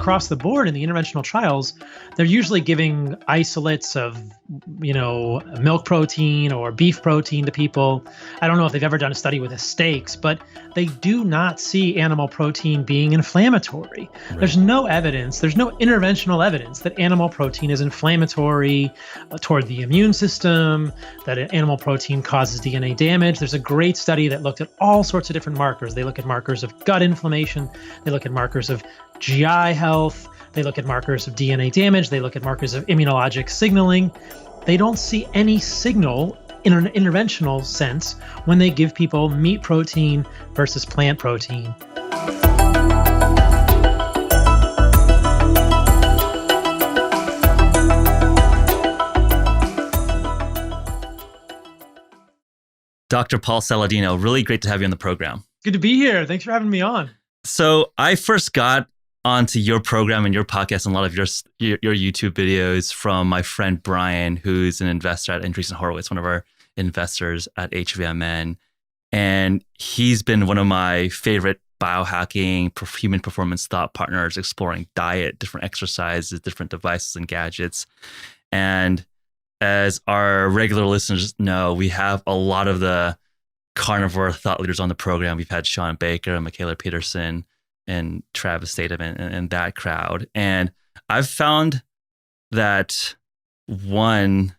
across the board in the interventional trials, they're usually giving isolates of, milk protein or beef protein to people. I don't know if they've ever done a study with the steaks, but they do not see animal protein being inflammatory. Right. There's no evidence, there's no interventional evidence that animal protein is inflammatory toward the immune system, that animal protein causes DNA damage. There's a great study that looked at all sorts of different markers. They look at markers of gut inflammation, they look at markers of GI health, they look at markers of DNA damage, they look at markers of immunologic signaling. They don't see any signal in an interventional sense when they give people meat protein versus plant protein. Dr. Paul Saladino, really great to have you on the program. Good to be here. Thanks for having me on. So I first got onto your program and your podcast and a lot of your YouTube videos from my friend Brian, who's an investor at Andreessen Horowitz, one of our investors at HVMN. And he's been one of my favorite biohacking, human performance thought partners, exploring diet, different exercises, different devices and gadgets. And as our regular listeners know, we have a lot of the carnivore thought leaders on the program. We've had Sean Baker and Michaela Peterson and Travis Statham and that crowd. And I've found that, one,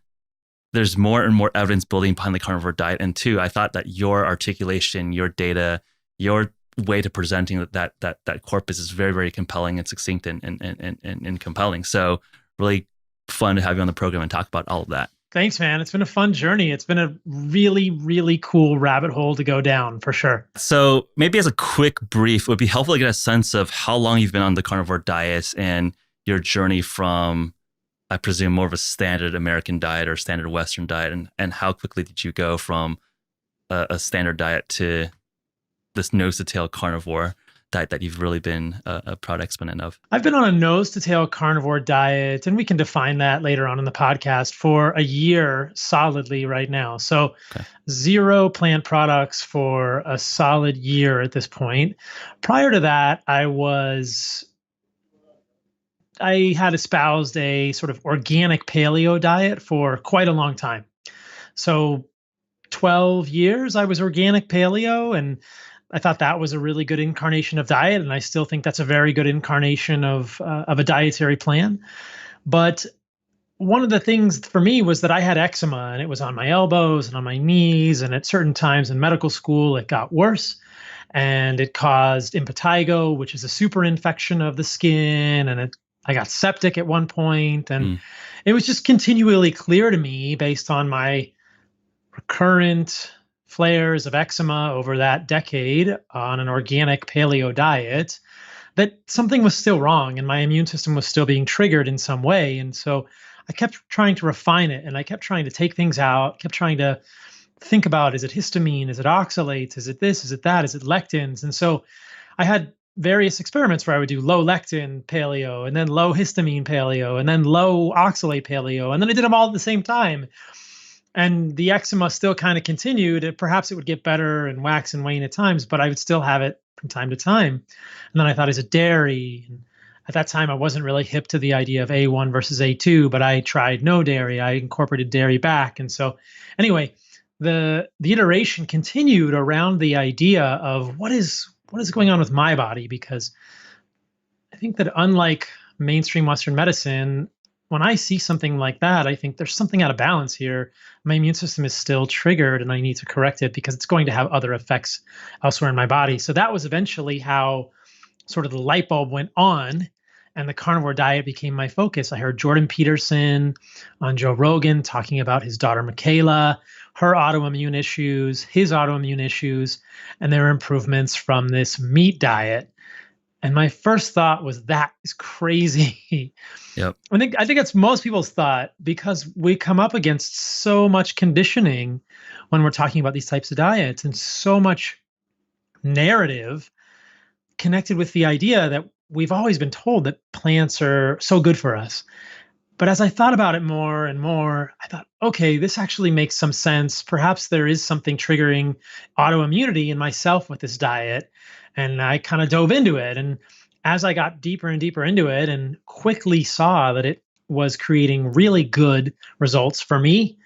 there's more and more evidence building behind the carnivore diet. And two, I thought that your articulation, your data, your way to presenting that corpus is very, very compelling and succinct and compelling. So really fun to have you on the program and talk about all of that. Thanks, man. It's been a fun journey. It's been a really, really cool rabbit hole to go down for sure. So maybe as a quick brief, it would be helpful to get a sense of how long you've been on the carnivore diet and your journey from, I presume, more of a standard American diet or standard Western diet, and how quickly did you go from a standard diet to this nose-to-tail carnivore diet that you've really been a proud exponent of? I've been on a nose-to-tail carnivore diet, and we can define that later on in the podcast, for a year solidly right now. So okay. 0 plant products for a solid year at this point. Prior to that, I had espoused a sort of organic paleo diet for quite a long time. So 12 years I was organic paleo, and I thought that was a really good incarnation of diet, and I still think that's a very good incarnation of a dietary plan. But one of the things for me was that I had eczema, and it was on my elbows and on my knees, and at certain times in medical school, it got worse, and it caused impetigo, which is a super infection of the skin, and I got septic at one point, and it was just continually clear to me, based on my recurrent flares of eczema over that decade on an organic paleo diet, that something was still wrong and my immune system was still being triggered in some way. And so I kept trying to refine it, and I kept trying to take things out, kept trying to think about, is it histamine? Is it oxalates? Is it this? Is it that? Is it lectins? And so I had various experiments where I would do low lectin paleo, and then low histamine paleo, and then low oxalate paleo. And then I did them all at the same time. And the eczema still kind of continued. Perhaps it would get better and wax and wane at times, but I would still have it from time to time. And then I thought, is it dairy? And at that time, I wasn't really hip to the idea of A1 versus A2, but I tried no dairy. I incorporated dairy back. And so anyway, the iteration continued around the idea of what is going on with my body, because I think that unlike mainstream Western medicine, when I see something like that, I think there's something out of balance here. My immune system is still triggered, and I need to correct it because it's going to have other effects elsewhere in my body. So that was eventually how sort of the light bulb went on, and the carnivore diet became my focus. I heard Jordan Peterson on Joe Rogan talking about his daughter Michaela, her autoimmune issues, his autoimmune issues, and their improvements from this meat diet. And my first thought was, that is crazy. Yep. I think that's most people's thought, because we come up against so much conditioning when we're talking about these types of diets, and so much narrative connected with the idea that we've always been told that plants are so good for us. But as I thought about it more and more, I thought, okay, this actually makes some sense. Perhaps there is something triggering autoimmunity in myself with this diet. And I kind of dove into it. And as I got deeper and deeper into it and quickly saw that it was creating really good results for me,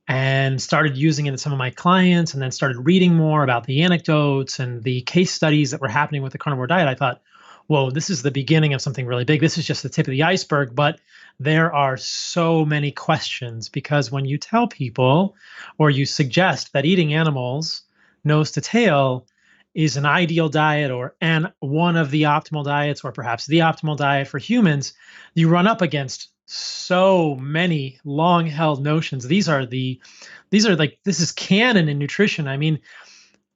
and started using it in some of my clients, and then started reading more about the anecdotes and the case studies that were happening with the carnivore diet, I thought, whoa, this is the beginning of something really big. This is just the tip of the iceberg, but there are so many questions, because when you tell people or you suggest that eating animals nose to tail is an ideal diet, or one of the optimal diets, or perhaps the optimal diet for humans, you run up against so many long held notions. These are like, this is canon in nutrition. I mean,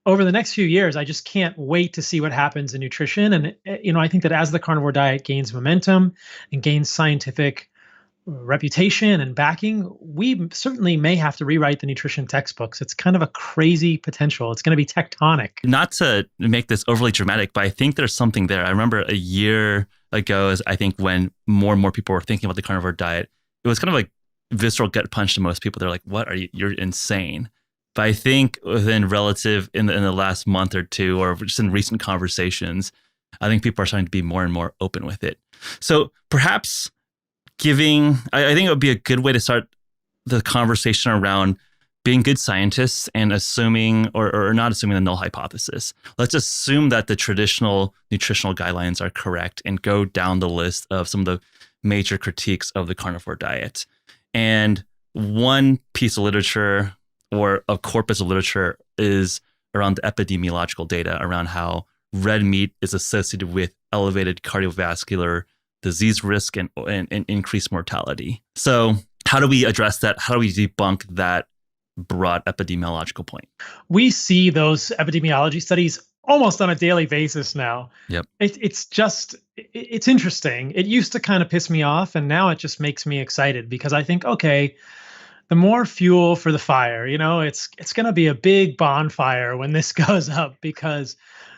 over the next few years, I just can't wait to see what happens in nutrition. And, I think that as the carnivore diet gains momentum and gains scientific reputation and backing, we certainly may have to rewrite the nutrition textbooks. It's kind of a crazy potential. It's going to be tectonic. Not to make this overly dramatic, but I think there's something there. I remember a year ago, I think, when more and more people were thinking about the carnivore diet, it was kind of like visceral gut punch to most people. They're like, what are you? You're insane. But I think in the last month or two, or just in recent conversations, I think people are starting to be more and more open with it. So perhaps I think it would be a good way to start the conversation around being good scientists and assuming or not assuming the null hypothesis. Let's assume that the traditional nutritional guidelines are correct and go down the list of some of the major critiques of the carnivore diet. And one piece of literature, or a corpus of literature, is around the epidemiological data around how red meat is associated with elevated cardiovascular disease risk and increased mortality. So how do we address that? How do we debunk that broad epidemiological point? We see those epidemiology studies almost on a daily basis now. Yep. It's interesting. It used to kind of piss me off, and now it just makes me excited, because I think, okay, the more fuel for the fire, it's going to be a big bonfire when this goes up, because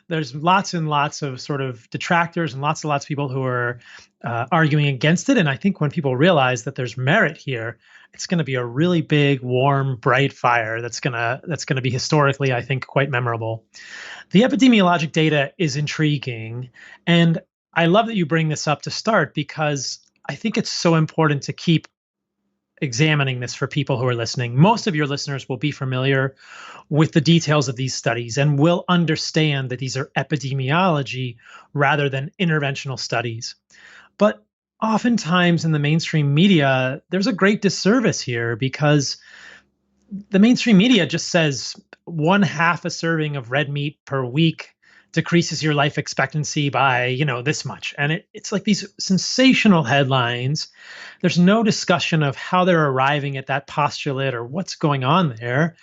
there's lots and lots of sort of detractors and lots of people who are arguing against it. And I think when people realize that there's merit here, it's going to be a really big, warm, bright fire that's going to be historically, I think, quite memorable. The epidemiologic data is intriguing, and I love that you bring this up to start, because I think it's so important to keep examining this for people who are listening. Most of your listeners will be familiar with the details of these studies and will understand that these are epidemiology rather than interventional studies. But oftentimes in the mainstream media, there's a great disservice here, because the mainstream media just says 1/2 a serving of red meat per week decreases your life expectancy by, this much. And it's like these sensational headlines. There's no discussion of how they're arriving at that postulate or what's going on there.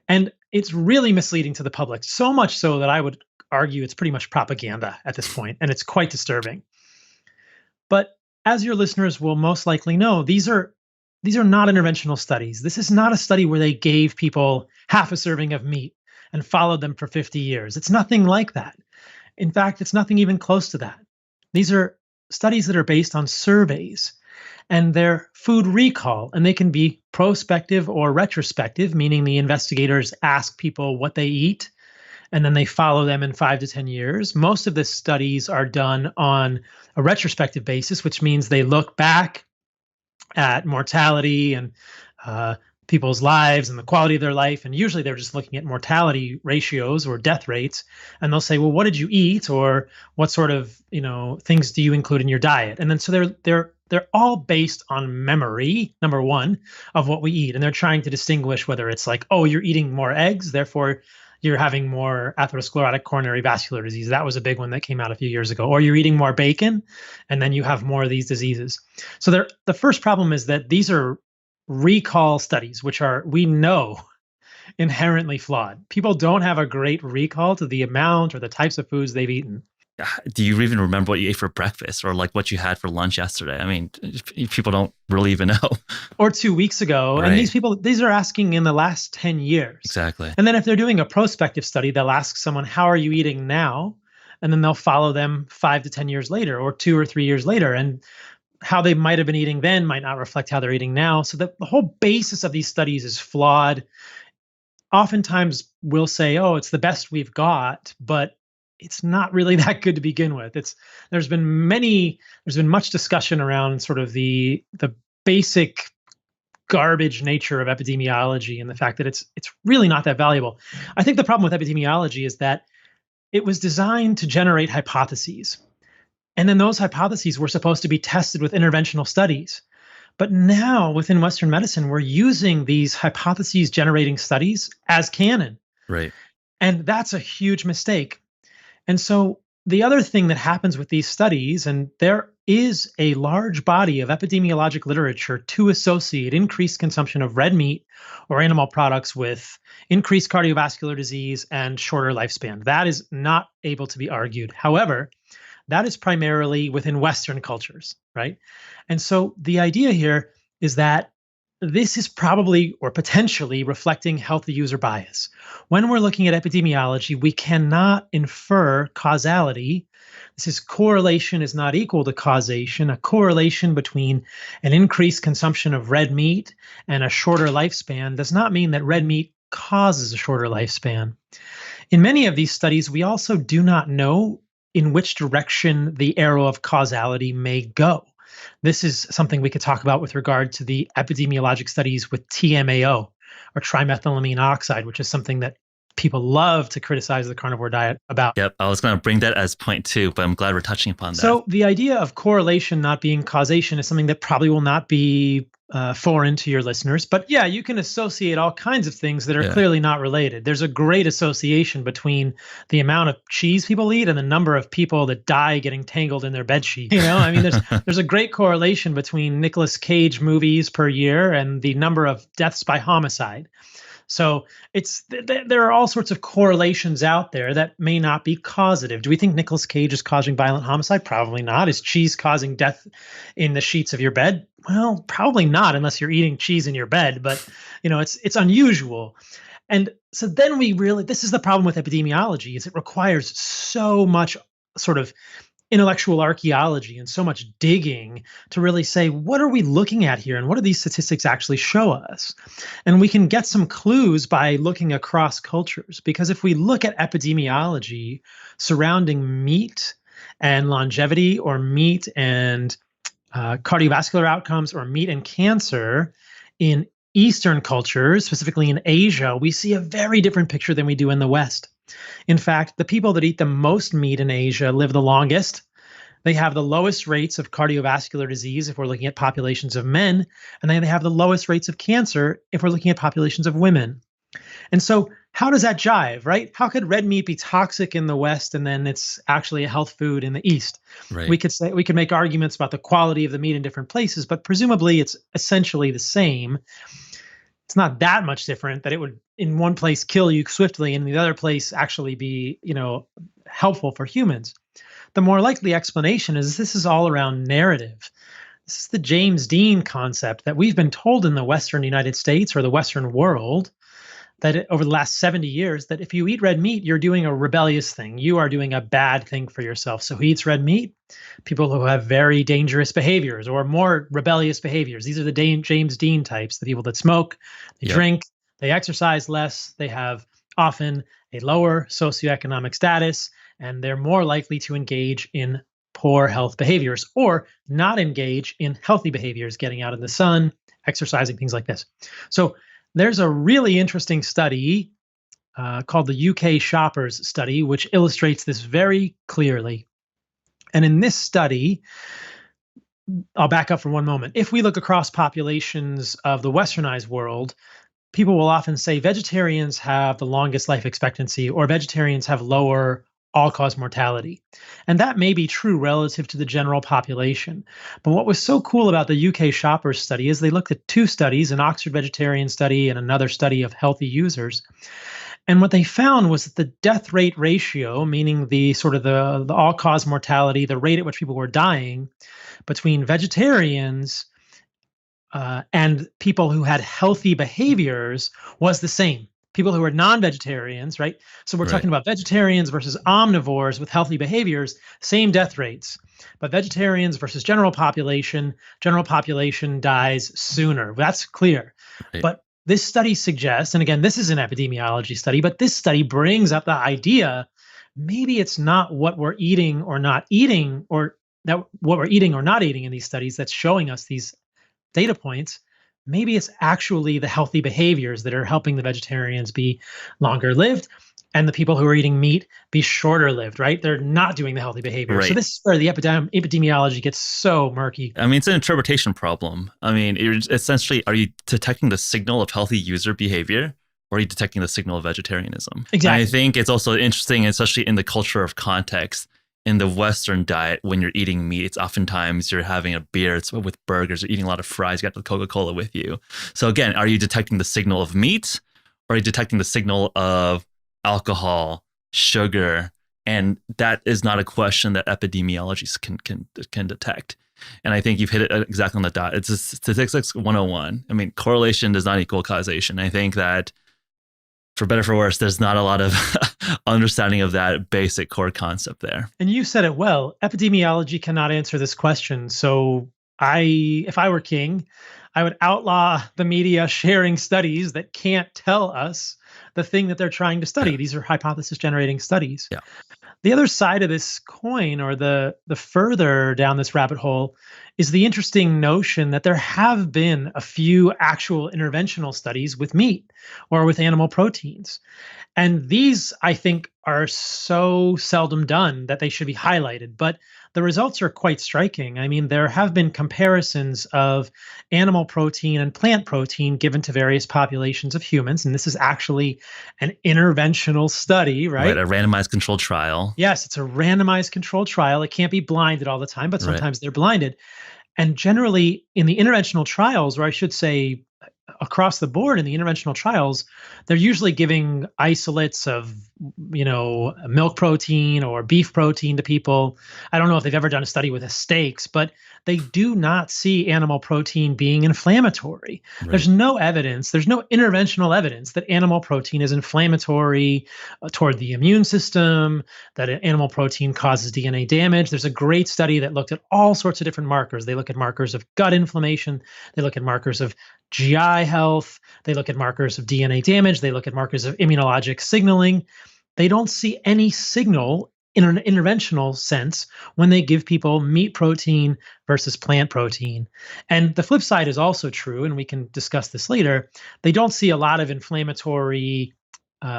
And it's really misleading to the public, so much so that I would argue it's pretty much propaganda at this point, and it's quite disturbing. But as your listeners will most likely know, these are not interventional studies. This is not a study where they gave people 1/2 a serving of meat and followed them for 50 years. It's nothing like that. In fact, it's nothing even close to that. These are studies that are based on surveys, and they're food recall, and they can be prospective or retrospective, meaning the investigators ask people what they eat, and then they follow them in 5 to 10 years. Most of the studies are done on a retrospective basis, which means they look back at mortality and people's lives and the quality of their life. And usually they're just looking at mortality ratios or death rates. And they'll say, well, what did you eat? Or what sort of, things do you include in your diet? And then so they're all based on memory, number one, of what we eat. And they're trying to distinguish whether it's like, oh, you're eating more eggs, therefore you're having more atherosclerotic coronary vascular disease. That was a big one that came out a few years ago. Or you're eating more bacon, and then you have more of these diseases. So the first problem is that these are recall studies, which are, we know, inherently flawed. People don't have a great recall to the amount or the types of foods they've eaten. Do you even remember what you ate for breakfast, or like what you had for lunch yesterday? I mean, people don't really even know. Or 2 weeks ago. Right. And these are asking in the last 10 years. Exactly. And then if they're doing a prospective study, they'll ask someone, how are you eating now? And then they'll follow them 5 to 10 years later, or 2 or 3 years later. And how they might have been eating then might not reflect how they're eating now. So the whole basis of these studies is flawed. Oftentimes we'll say, oh, it's the best we've got, but it's not really that good to begin with. There's been much discussion around sort of the basic garbage nature of epidemiology and the fact that it's really not that valuable. I think the problem with epidemiology is that it was designed to generate hypotheses. And then those hypotheses were supposed to be tested with interventional studies. But now within Western medicine, we're using these hypotheses generating studies as canon. Right. And that's a huge mistake. And so the other thing that happens with these studies, and there is a large body of epidemiologic literature to associate increased consumption of red meat or animal products with increased cardiovascular disease and shorter lifespan. That is not able to be argued. However, that is primarily within Western cultures, right? And so the idea here is that this is probably or potentially reflecting healthy user bias. When we're looking at epidemiology, we cannot infer causality. This is correlation is not equal to causation. A correlation between an increased consumption of red meat and a shorter lifespan does not mean that red meat causes a shorter lifespan. In many of these studies, we also do not know in which direction the arrow of causality may go. This is something we could talk about with regard to the epidemiologic studies with TMAO, or trimethylamine oxide, which is something that people love to criticize the carnivore diet about. Yep, I was going to bring that as point two, but I'm glad we're touching upon that. So the idea of correlation not being causation is something that probably will not be foreign to your listeners. But yeah, you can associate all kinds of things that are clearly not related. There's a great association between the amount of cheese people eat and the number of people that die getting tangled in their bed sheet. I mean, there's a great correlation between Nicolas Cage movies per year and the number of deaths by homicide. So there are all sorts of correlations out there that may not be causative. Do we think Nicolas Cage is causing violent homicide? Probably not. Is cheese causing death in the sheets of your bed? Well, probably not, unless you're eating cheese in your bed. But it's unusual. And so then this is the problem with epidemiology, is it requires so much sort of intellectual archaeology and so much digging to really say, what are we looking at here and what do these statistics actually show us? And we can get some clues by looking across cultures, because if we look at epidemiology surrounding meat and longevity, or meat and cardiovascular outcomes, or meat and cancer in Eastern cultures, specifically in Asia, we see a very different picture than we do in the West. In fact, the people that eat the most meat in Asia live the longest. They have the lowest rates of cardiovascular disease if we're looking at populations of men, and they have the lowest rates of cancer if we're looking at populations of women. And so how does that jive, right? How could red meat be toxic in the West and then it's actually a health food in the East? Right. We could make arguments about the quality of the meat in different places, but presumably it's essentially the same. It's not that much different that it would in one place kill you swiftly and in the other place actually be, helpful for humans. The more likely explanation is this is all around narrative. This is the James Dean concept that we've been told in the Western United States or the Western world that over the last 70 years, that if you eat red meat, you're doing a rebellious thing. You are doing a bad thing for yourself. So who eats red meat? People who have very dangerous behaviors or more rebellious behaviors. These are the James Dean types, the people that smoke, they drink, they exercise less, they have often a lower socioeconomic status, and they're more likely to engage in poor health behaviors or not engage in healthy behaviors, getting out in the sun, exercising, things like this. So there's a really interesting study called the UK Shoppers Study, which illustrates this very clearly. And in this study, I'll back up for one moment. If we look across populations of the westernized world, people will often say vegetarians have the longest life expectancy or vegetarians have lower all-cause mortality. And that may be true relative to the general population. But what was so cool about the UK Shoppers Study is they looked at two studies, an Oxford vegetarian study and another study of healthy users. And what they found was that the death rate ratio, meaning the sort of the all-cause mortality, the rate at which people were dying, between vegetarians and people who had healthy behaviors was the same. People who are non-vegetarians, right? So we're talking about vegetarians versus omnivores with healthy behaviors, same death rates. But vegetarians versus general population dies sooner. That's clear. Right. But this study suggests, and again, this is an epidemiology study, but this study brings up the idea maybe it's not what we're eating or not eating, or that what we're eating or not eating in these studies that's showing us these data points. Maybe it's actually the healthy behaviors that are helping the vegetarians be longer lived and the people who are eating meat be shorter lived, right? They're not doing the healthy behaviors. So Right. this is where the epidemiology gets so murky. I mean, it's an interpretation problem. I mean, essentially, are you detecting the signal of healthy user behavior, or are you detecting the signal of vegetarianism? Exactly. And I think it's also interesting, especially in the culture of context. In the Western diet, when you're eating meat, it's oftentimes you're having a beer, it's with burgers, you're eating a lot of fries, you got the Coca-Cola with you. So again, are you detecting the signal of meat, or are you detecting the signal of alcohol, sugar? And that is not a question that epidemiologists can detect. And I think you've hit it exactly on the dot. It's a statistics 101. I mean, correlation does not equal causation. I think that, for better or for worse, there's not a lot of understanding of that basic core concept there. And you said it well. Epidemiology cannot answer this question. So if I were king, I would outlaw the media sharing studies that can't tell us the thing that they're trying to study. Yeah. These are hypothesis generating studies. Yeah. The other side of this coin, or the further down this rabbit hole, is the interesting notion that there have been a few actual interventional studies with meat or with animal proteins. And these, I think, are so seldom done that they should be highlighted. But the results are quite striking. I mean, there have been comparisons of animal protein and plant protein given to various populations of humans. And this is actually an interventional study, right? A randomized controlled trial. Yes, it's a randomized controlled trial. It can't be blinded all the time, but sometimes they're blinded. And generally, in the interventional trials, or I should say across the board in the interventional trials, they're usually giving isolates of, milk protein or beef protein to people. I don't know if they've ever done a study with steaks, but they do not see animal protein being inflammatory. Right. There's no evidence, there's no interventional evidence that animal protein is inflammatory toward the immune system, that animal protein causes DNA damage. There's a great study that looked at all sorts of different markers. They look at markers of gut inflammation, they look at markers of GI health, they look at markers of DNA damage, they look at markers of immunologic signaling. They don't see any signal in an interventional sense when they give people meat protein versus plant protein. And the flip side is also true, and we can discuss this later. They don't see a lot of inflammatory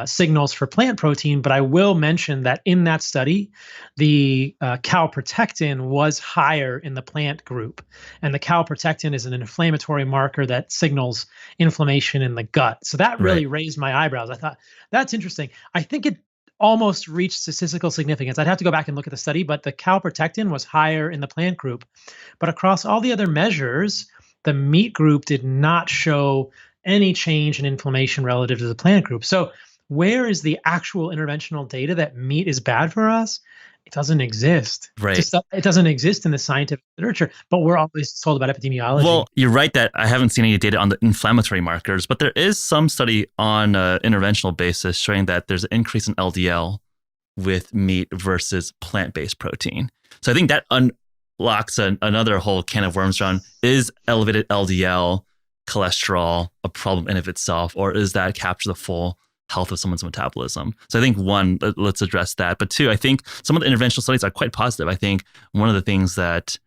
signals for plant protein, but I will mention that in that study, the calprotectin was higher in the plant group. And the calprotectin is an inflammatory marker that signals inflammation in the gut. So that really raised my eyebrows. I thought, that's interesting. I think it almost reached statistical significance. I'd have to go back and look at the study, but the calprotectin was higher in the plant group. But across all the other measures, the meat group did not show any change in inflammation relative to the plant group. So where is the actual interventional data that meat is bad for us? It doesn't exist. Right. It doesn't exist in the scientific literature, but we're always told about epidemiology. Well, you're right that I haven't seen any data on the inflammatory markers, but there is some study on an interventional basis showing that there's an increase in LDL with meat versus plant-based protein. So I think that unlocks another whole can of worms around, is elevated LDL cholesterol a problem in of itself, or is that capture the full health of someone's metabolism? So I think one, let's address that. But two, I think some of the interventional studies are quite positive. I think one of the things that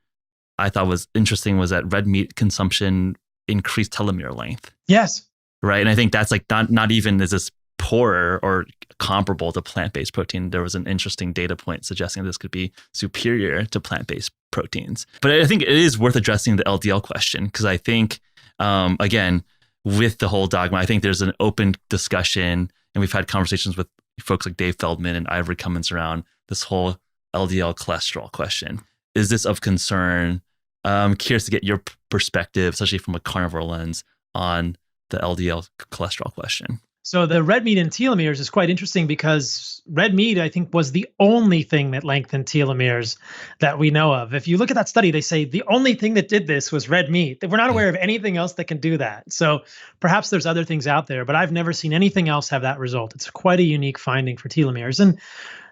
I thought was interesting was that red meat consumption increased telomere length. Yes. Right. And I think that's like not even is this poorer or comparable to plant-based protein. There was an interesting data point suggesting this could be superior to plant-based proteins. But I think it is worth addressing the LDL question, because I think, again, with the whole dogma, I think there's an open discussion, and we've had conversations with folks like Dave Feldman and Ivory Cummins around this whole LDL cholesterol question. Is this of concern? I'm curious to get your perspective, especially from a carnivore lens, on the LDL cholesterol question. So the red meat and telomeres is quite interesting, because red meat, I think, was the only thing that lengthened telomeres that we know of. If you look at that study, they say the only thing that did this was red meat. We're not aware of anything else that can do that. So perhaps there's other things out there, but I've never seen anything else have that result. It's quite a unique finding for telomeres. And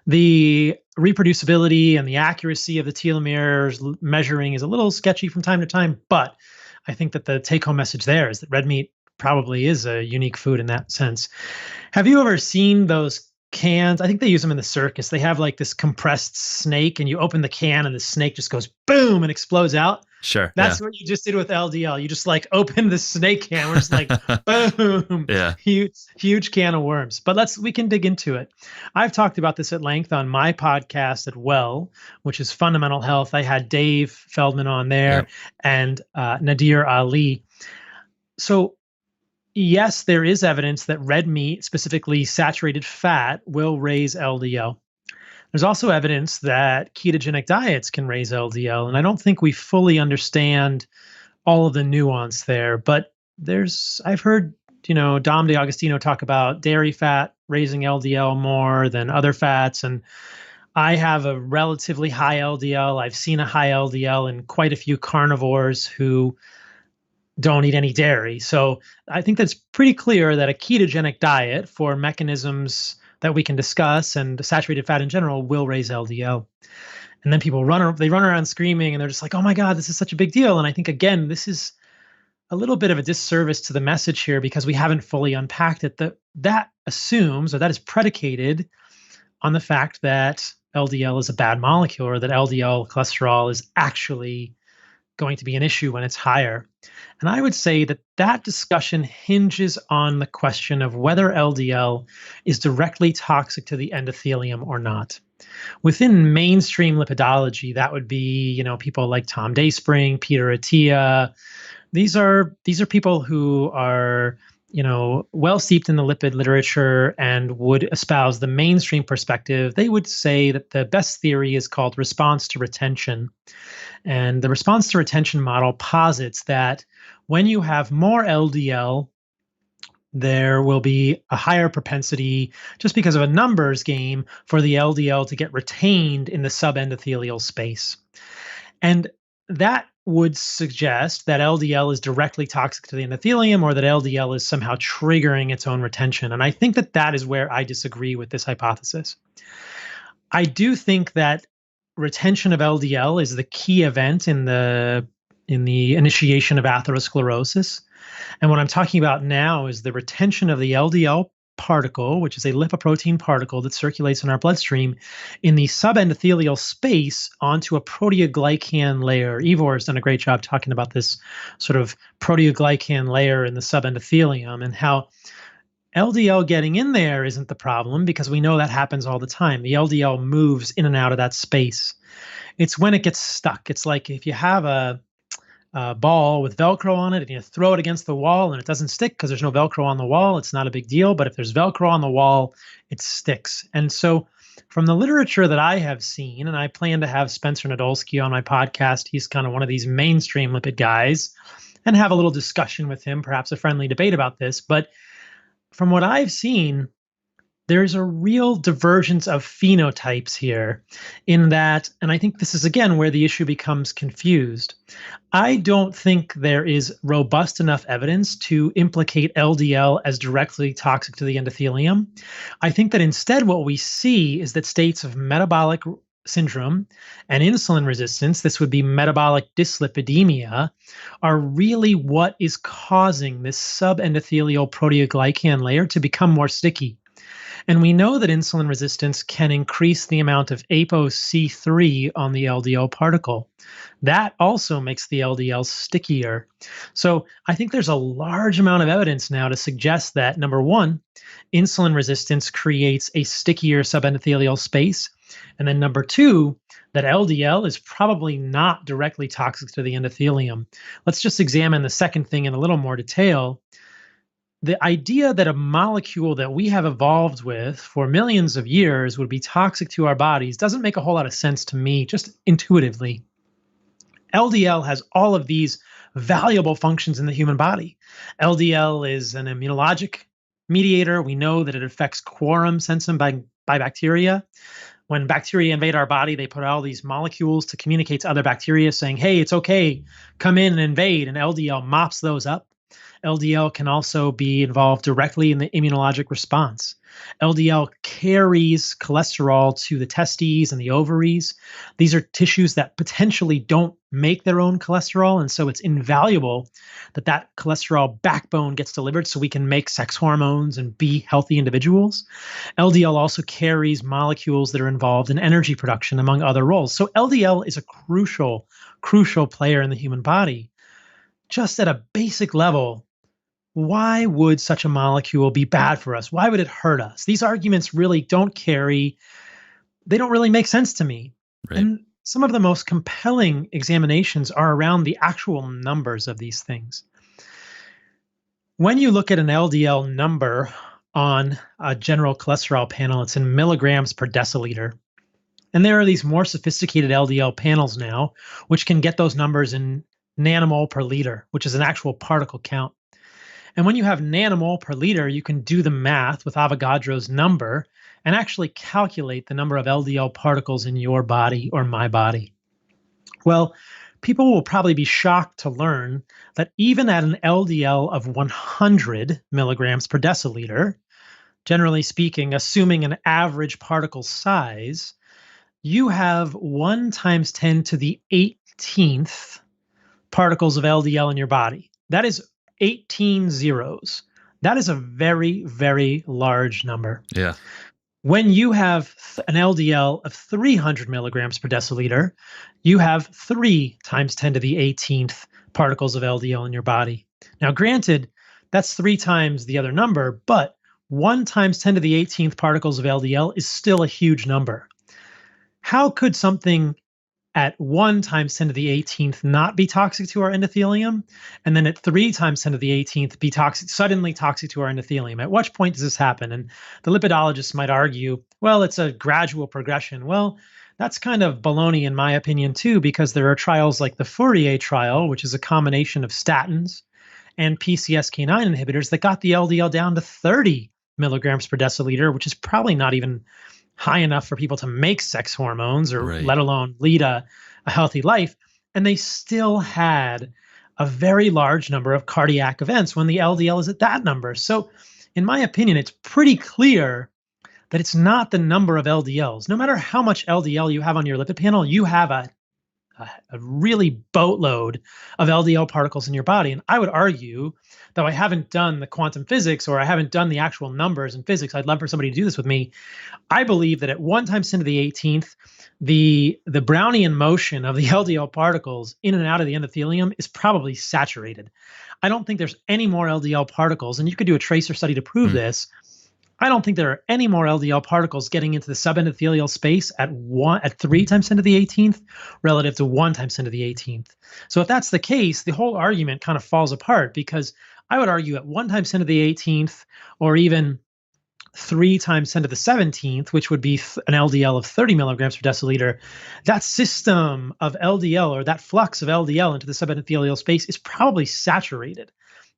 the reproducibility and the accuracy of the telomeres measuring is a little sketchy from time to time, but I think that the take-home message there is that red meat probably is a unique food in that sense. Have you ever seen those cans. I think they use them in the circus. They have like this compressed snake, and you open the can, and the snake just goes boom and explodes out. Sure. That's what you just did with LDL. You just like open the snake can. We're just like boom, Yeah. huge can of worms. But we can dig into it. I've talked about this at length on my podcast at Well, which is Fundamental Health. I had Dave Feldman on there and Nadir Ali. So yes, there is evidence that red meat, specifically saturated fat, will raise LDL. There's also evidence that ketogenic diets can raise LDL, and I don't think we fully understand all of the nuance there. But I've heard, Dom DeAugustino talk about dairy fat raising LDL more than other fats, and I have a relatively high LDL. I've seen a high LDL in quite a few carnivores who don't eat any dairy. So I think that's pretty clear that a ketogenic diet, for mechanisms that we can discuss and saturated fat in general, will raise LDL. And then people run around screaming, and they're just like, oh my God, this is such a big deal. And I think, again, this is a little bit of a disservice to the message here because we haven't fully unpacked it. That assumes, or that is predicated on the fact that LDL is a bad molecule, or that LDL cholesterol is actually going to be an issue when it's higher. And I would say that discussion hinges on the question of whether LDL is directly toxic to the endothelium or not. Within mainstream lipidology, that would be, people like Tom Dayspring, Peter Attia. These are people who are, well steeped in the lipid literature and would espouse the mainstream perspective. They would say that the best theory is called response to retention. And the response to retention model posits that when you have more LDL, there will be a higher propensity, just because of a numbers game, for the LDL to get retained in the subendothelial space. And that would suggest that LDL is directly toxic to the endothelium, or that LDL is somehow triggering its own retention. And I think that is where I disagree with this hypothesis. I do think that retention of LDL is the key event in the initiation of atherosclerosis. And what I'm talking about now is the retention of the LDL particle, which is a lipoprotein particle that circulates in our bloodstream, in the subendothelial space onto a proteoglycan layer. Ivor has done a great job talking about this sort of proteoglycan layer in the subendothelium, and how LDL getting in there isn't the problem, because we know that happens all the time. The LDL moves in and out of that space. It's when it gets stuck. It's like if you have a ball with Velcro on it and you throw it against the wall and it doesn't stick because there's no Velcro on the wall, it's not a big deal. But if there's Velcro on the wall, it sticks. And so from the literature that I have seen, and I plan to have Spencer Nadolsky on my podcast, he's kind of one of these mainstream lipid guys, and have a little discussion with him, perhaps a friendly debate about this. But from what I've seen, there's a real divergence of phenotypes here in that, and I think this is again where the issue becomes confused. I don't think there is robust enough evidence to implicate LDL as directly toxic to the endothelium. I think that instead what we see is that states of metabolic syndrome and insulin resistance, this would be metabolic dyslipidemia, are really what is causing this subendothelial proteoglycan layer to become more sticky. And we know that insulin resistance can increase the amount of ApoC3 on the LDL particle. That also makes the LDL stickier. So I think there's a large amount of evidence now to suggest that, number one, insulin resistance creates a stickier subendothelial space. And then number two, that LDL is probably not directly toxic to the endothelium. Let's just examine the second thing in a little more detail. The idea that a molecule that we have evolved with for millions of years would be toxic to our bodies doesn't make a whole lot of sense to me, just intuitively. LDL has all of these valuable functions in the human body. LDL is an immunologic mediator. We know that it affects quorum sensing by bacteria. When bacteria invade our body, they put out all these molecules to communicate to other bacteria saying, hey, it's okay, come in and invade, and LDL mops those up. LDL can also be involved directly in the immunologic response. LDL carries cholesterol to the testes and the ovaries. These are tissues that potentially don't make their own cholesterol. And so it's invaluable that that cholesterol backbone gets delivered so we can make sex hormones and be healthy individuals. LDL also carries molecules that are involved in energy production, among other roles. So LDL is a crucial player in the human body. Just at a basic level, why would such a molecule be bad for us? Why would it hurt us? These arguments really they don't really make sense to me. Right. And some of the most compelling examinations are around the actual numbers of these things. When you look at an LDL number on a general cholesterol panel, it's in milligrams per deciliter. And there are these more sophisticated LDL panels now, which can get those numbers in nanomole per liter, which is an actual particle count. And when you have nanomole per liter, you can do the math with Avogadro's number and actually calculate the number of LDL particles in your body or my body. Well, people will probably be shocked to learn that even at an LDL of 100 milligrams per deciliter, generally speaking, assuming an average particle size, you have 1 times 10 to the 18th particles of LDL in your body. That is 18 zeros. That is a very, very large number. Yeah. When you have an LDL of 300 milligrams per deciliter, you have 3 times 10 to the 18th particles of LDL in your body. Now, granted, that's 3 times the other number, but 1 times 10 to the 18th particles of LDL is still a huge number. How could something at 1 times 10 to the 18th not be toxic to our endothelium, and then at 3 times 10 to the 18th be suddenly toxic to our endothelium? At what point does this happen? And the lipidologists might argue, well, it's a gradual progression. Well, that's kind of baloney in my opinion too, because there are trials like the Fourier trial, which is a combination of statins and PCSK9 inhibitors that got the LDL down to 30 milligrams per deciliter, which is probably not even high enough for people to make sex hormones or let alone lead a healthy life. And they still had a very large number of cardiac events when the LDL is at that number. So in my opinion, it's pretty clear that it's not the number of LDLs. No matter how much LDL you have on your lipid panel, you have a really boatload of LDL particles in your body. And I would argue, though I haven't done the quantum physics or I haven't done the actual numbers in physics, I'd love for somebody to do this with me. I believe that at 1 times 10 to the 18th, the Brownian motion of the LDL particles in and out of the endothelium is probably saturated. I don't think there's any more LDL particles, and you could do a tracer study to prove this. I don't think there are any more LDL particles getting into the subendothelial space at 3 times 10 to the 18th relative to 1 times 10 to the 18th. So if that's the case, the whole argument kind of falls apart, because I would argue at 1 times 10 to the 18th or even 3 times 10 to the 17th, which would be an LDL of 30 milligrams per deciliter, that system of LDL or that flux of LDL into the subendothelial space is probably saturated.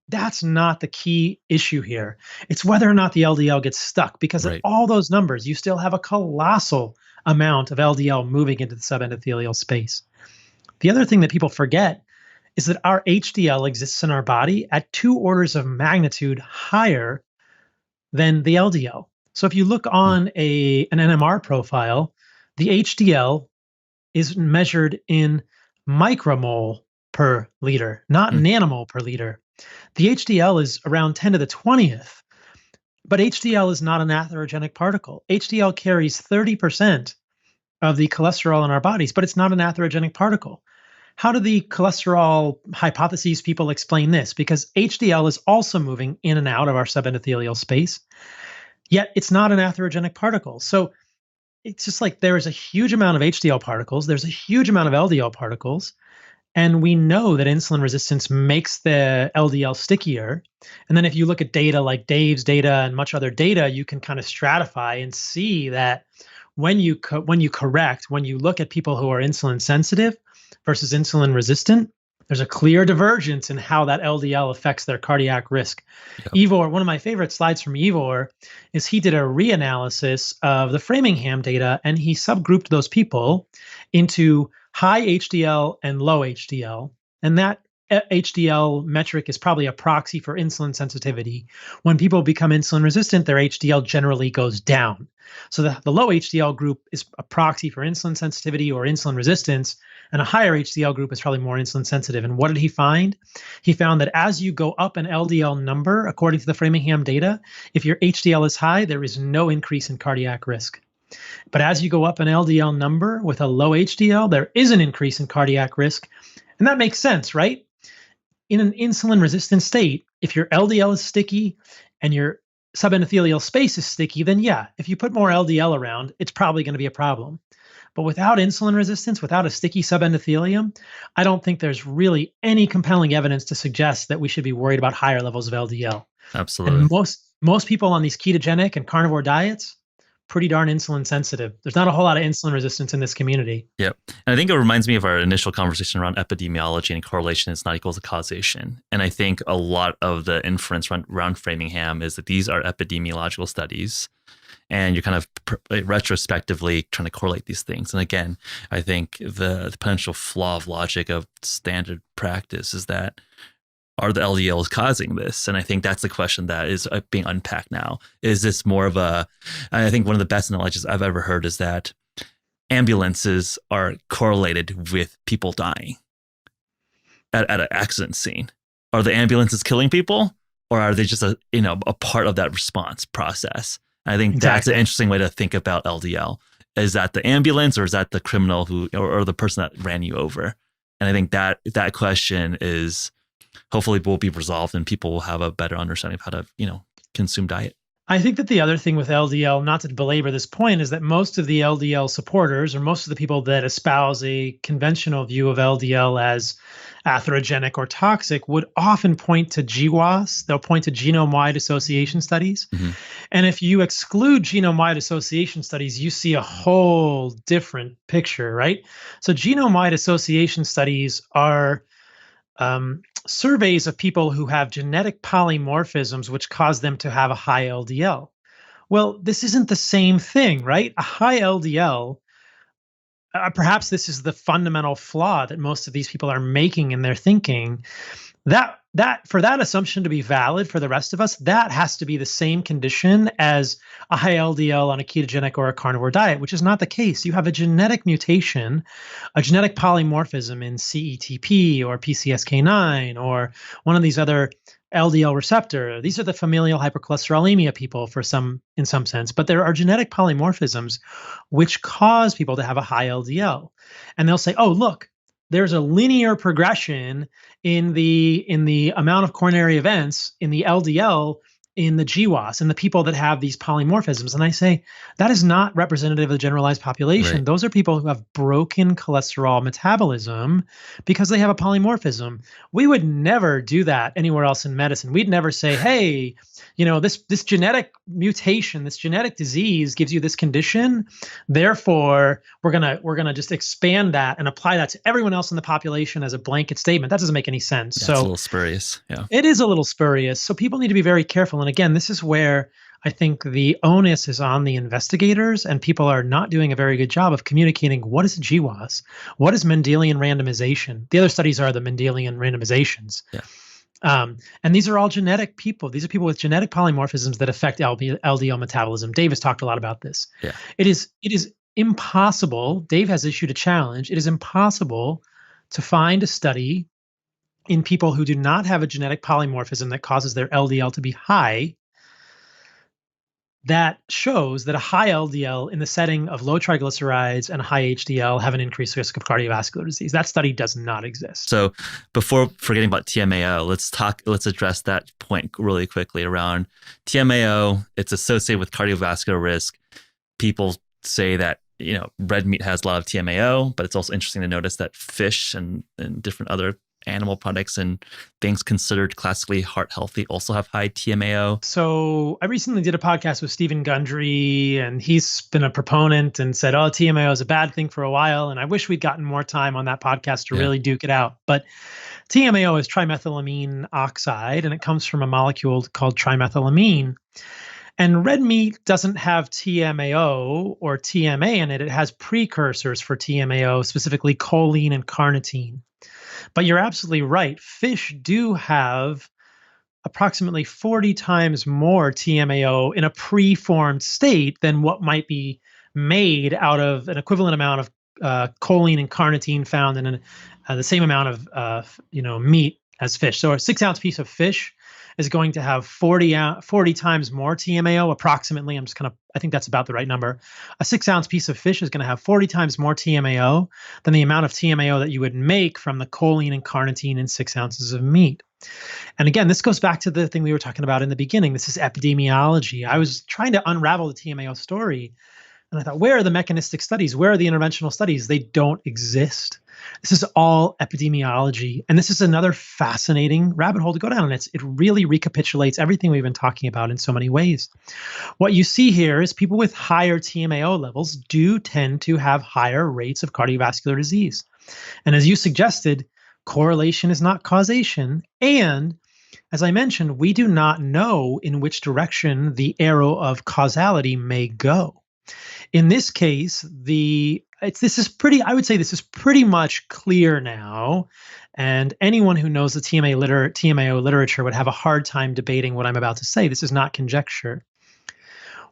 That's not the key issue here. It's whether or not the LDL gets stuck, because at all those numbers, you still have a colossal amount of LDL moving into the subendothelial space. The other thing that people forget is that our HDL exists in our body at 2 orders of magnitude higher than the LDL. So if you look on an NMR profile, the HDL is measured in micromole per liter, not nanomole per liter. The HDL is around 10 to the 20th, but HDL is not an atherogenic particle. HDL carries 30% of the cholesterol in our bodies, but it's not an atherogenic particle. How do the cholesterol hypotheses people explain this? Because HDL is also moving in and out of our subendothelial space, yet it's not an atherogenic particle. So it's just like there is a huge amount of HDL particles, there's a huge amount of LDL particles, and we know that insulin resistance makes the LDL stickier. And then if you look at data like Dave's data and much other data, you can kind of stratify and see that when you look at people who are insulin sensitive versus insulin resistant, there's a clear divergence in how that LDL affects their cardiac risk. Ivor, one of my favorite slides from Ivor is he did a reanalysis of the Framingham data, and he subgrouped those people into high HDL and low HDL. And that HDL metric is probably a proxy for insulin sensitivity. When people become insulin resistant, their HDL generally goes down. So the low HDL group is a proxy for insulin sensitivity or insulin resistance. and a higher HDL group is probably more insulin sensitive. And what did he find? He found that as you go up an LDL number, according to the Framingham data, if your HDL is high, there is no increase in cardiac risk. But as you go up an LDL number with a low HDL, there is an increase in cardiac risk. And that makes sense, right? In an insulin resistant state, if your LDL is sticky and your subendothelial space is sticky, then yeah, if you put more LDL around, it's probably going to be a problem. But without insulin resistance, without a sticky subendothelium, I don't think there's really any compelling evidence to suggest that we should be worried about higher levels of LDL. Absolutely. And most people on these ketogenic and carnivore diets, pretty darn insulin sensitive. There's not a whole lot of insulin resistance in this community. Yep. And I think it reminds me of our initial conversation around epidemiology and correlation is not equal to causation. And I think a lot of the inference around Framingham is that these are epidemiological studies and you're kind of retrospectively trying to correlate these things. And again, I think the potential flaw of logic of standard practice is that are the LDLs causing this? And I think that's the question that is being unpacked now. Is this more of I think one of the best analogies I've ever heard is that ambulances are correlated with people dying at an accident scene. Are the ambulances killing people or are they just a part of that response process? And I think that's an interesting way to think about LDL. Is that the ambulance or is that the criminal or the person that ran you over? And I think that question is hopefully will be resolved and people will have a better understanding of how to, consume diet. I think that the other thing with LDL, not to belabor this point, is that most of the LDL supporters or most of the people that espouse a conventional view of LDL as atherogenic or toxic would often point to GWAS. They'll point to genome-wide association studies. Mm-hmm. And if you exclude genome-wide association studies, you see a whole different picture, right? So genome-wide association studies are surveys of people who have genetic polymorphisms which cause them to have a high LDL. Well, this isn't the same thing, right? A high LDL, perhaps this is the fundamental flaw that most of these people are making in their thinking. That for that assumption to be valid for the rest of us, that has to be the same condition as a high LDL on a ketogenic or a carnivore diet, which is not the case. You have a genetic mutation, a genetic polymorphism in CETP or PCSK9 or one of these other LDL receptor. These are the familial hypercholesterolemia people in some sense, but there are genetic polymorphisms which cause people to have a high LDL. And they'll say, oh, look, there's a linear progression in the amount of coronary events in the LDL in the GWAS and the people that have these polymorphisms. And I say that is not representative of the generalized population. Right. Those are people who have broken cholesterol metabolism because they have a polymorphism. We would never do that anywhere else in medicine. We'd never say, hey, this genetic mutation, this genetic disease gives you this condition. Therefore, we're gonna just expand that and apply that to everyone else in the population as a blanket statement. That doesn't make any sense. Yeah, so it's a little spurious. Yeah, it is a little spurious. So people need to be very careful. And again, this is where I think the onus is on the investigators, and people are not doing a very good job of communicating what is GWAS, what is Mendelian randomization. The other studies are the Mendelian randomizations. Yeah. And these are all genetic people. These are people with genetic polymorphisms that affect LDL metabolism. Dave has talked a lot about this. Yeah. It is impossible. Dave has issued a challenge. It is impossible to find a study in people who do not have a genetic polymorphism that causes their LDL to be high that shows that a high LDL in the setting of low triglycerides and high HDL have an increased risk of cardiovascular disease. That study does not exist. So before forgetting about TMAO, let's address that point really quickly around TMAO. It's associated with cardiovascular risk. People say that, red meat has a lot of TMAO, but it's also interesting to notice that fish and different other animal products and things considered classically heart healthy also have high TMAO. So I recently did a podcast with Stephen Gundry, and he's been a proponent and said, oh, TMAO is a bad thing for a while. And I wish we'd gotten more time on that podcast to really duke it out. But TMAO is trimethylamine oxide, and it comes from a molecule called trimethylamine. And red meat doesn't have TMAO or TMA in it. It has precursors for TMAO, specifically choline and carnitine. But you're absolutely right. Fish do have approximately 40 times more TMAO in a preformed state than what might be made out of an equivalent amount of choline and carnitine found in the same amount of meat as fish. So a 6-ounce piece of fish is going to have 40 times more TMAO approximately. I think that's about the right number. A 6-ounce piece of fish is going to have 40 times more TMAO than the amount of TMAO that you would make from the choline and carnitine in 6 ounces of meat. And again, this goes back to the thing we were talking about in the beginning. This is epidemiology. I was trying to unravel the TMAO story, and I thought, where are the mechanistic studies? Where are the interventional studies? They don't exist. This is all epidemiology. And this is another fascinating rabbit hole to go down. And it really recapitulates everything we've been talking about in so many ways. What you see here is people with higher TMAO levels do tend to have higher rates of cardiovascular disease. And as you suggested, correlation is not causation. And as I mentioned, we do not know in which direction the arrow of causality may go. In this case, this is pretty much clear now, and anyone who knows the TMAO literature would have a hard time debating what I'm about to say. This is not conjecture.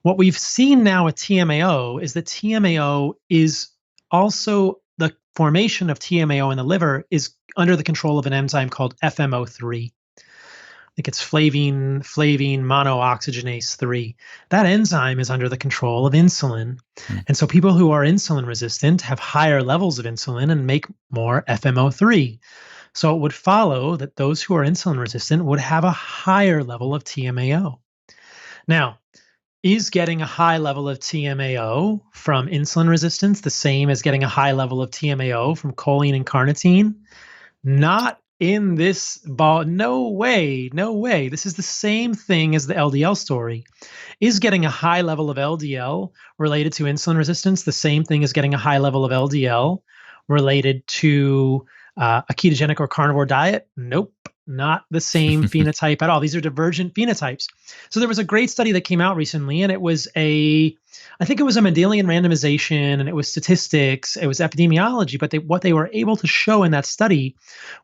What we've seen now with TMAO is that TMAO is also the formation of TMAO in the liver is under the control of an enzyme called FMO3. I think it's flavine monooxygenase 3. That enzyme is under the control of insulin. And so people who are insulin resistant have higher levels of insulin and make more FMO3. So it would follow that those who are insulin resistant would have a higher level of TMAO. Now, is getting a high level of TMAO from insulin resistance the same as getting a high level of TMAO from choline and carnitine? Not in this ball. No way. This is the same thing as the LDL story. Is getting a high level of LDL related to insulin resistance the same thing as getting a high level of LDL related to a ketogenic or carnivore diet? Nope. Not the same phenotype at all. These are divergent phenotypes. So there was a great study that came out recently, and I think it was a Mendelian randomization, and it was statistics, it was epidemiology, but what they were able to show in that study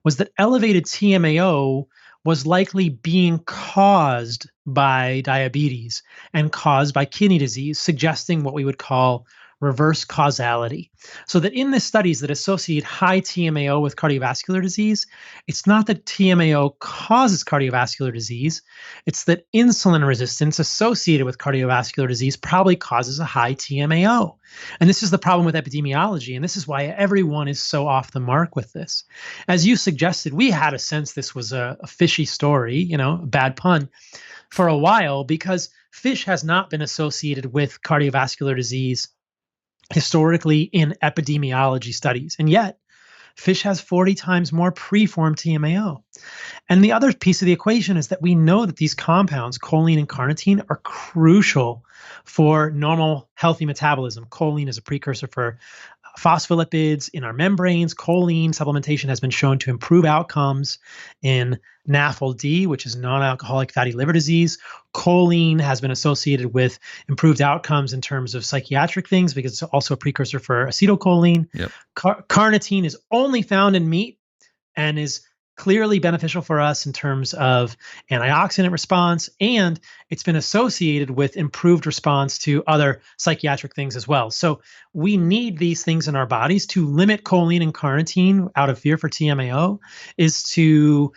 was that elevated TMAO was likely being caused by diabetes and caused by kidney disease, suggesting what we would call reverse causality. So that in the studies that associate high TMAO with cardiovascular disease, it's not that TMAO causes cardiovascular disease, it's that insulin resistance associated with cardiovascular disease probably causes a high TMAO. And this is the problem with epidemiology, and this is why everyone is so off the mark with this. As you suggested, we had a sense this was a fishy story, a bad pun, for a while, because fish has not been associated with cardiovascular disease historically in epidemiology studies. And yet, fish has 40 times more preformed TMAO. And the other piece of the equation is that we know that these compounds, choline and carnitine, are crucial for normal healthy metabolism. Choline is a precursor for phospholipids in our membranes. Choline supplementation has been shown to improve outcomes in NAFLD, which is non-alcoholic fatty liver disease. Choline has been associated with improved outcomes in terms of psychiatric things because it's also a precursor for acetylcholine. Yep. Carnitine is only found in meat and is clearly beneficial for us in terms of antioxidant response, and it's been associated with improved response to other psychiatric things as well. So we need these things in our bodies. To limit choline and carnitine out of fear for TMAO is to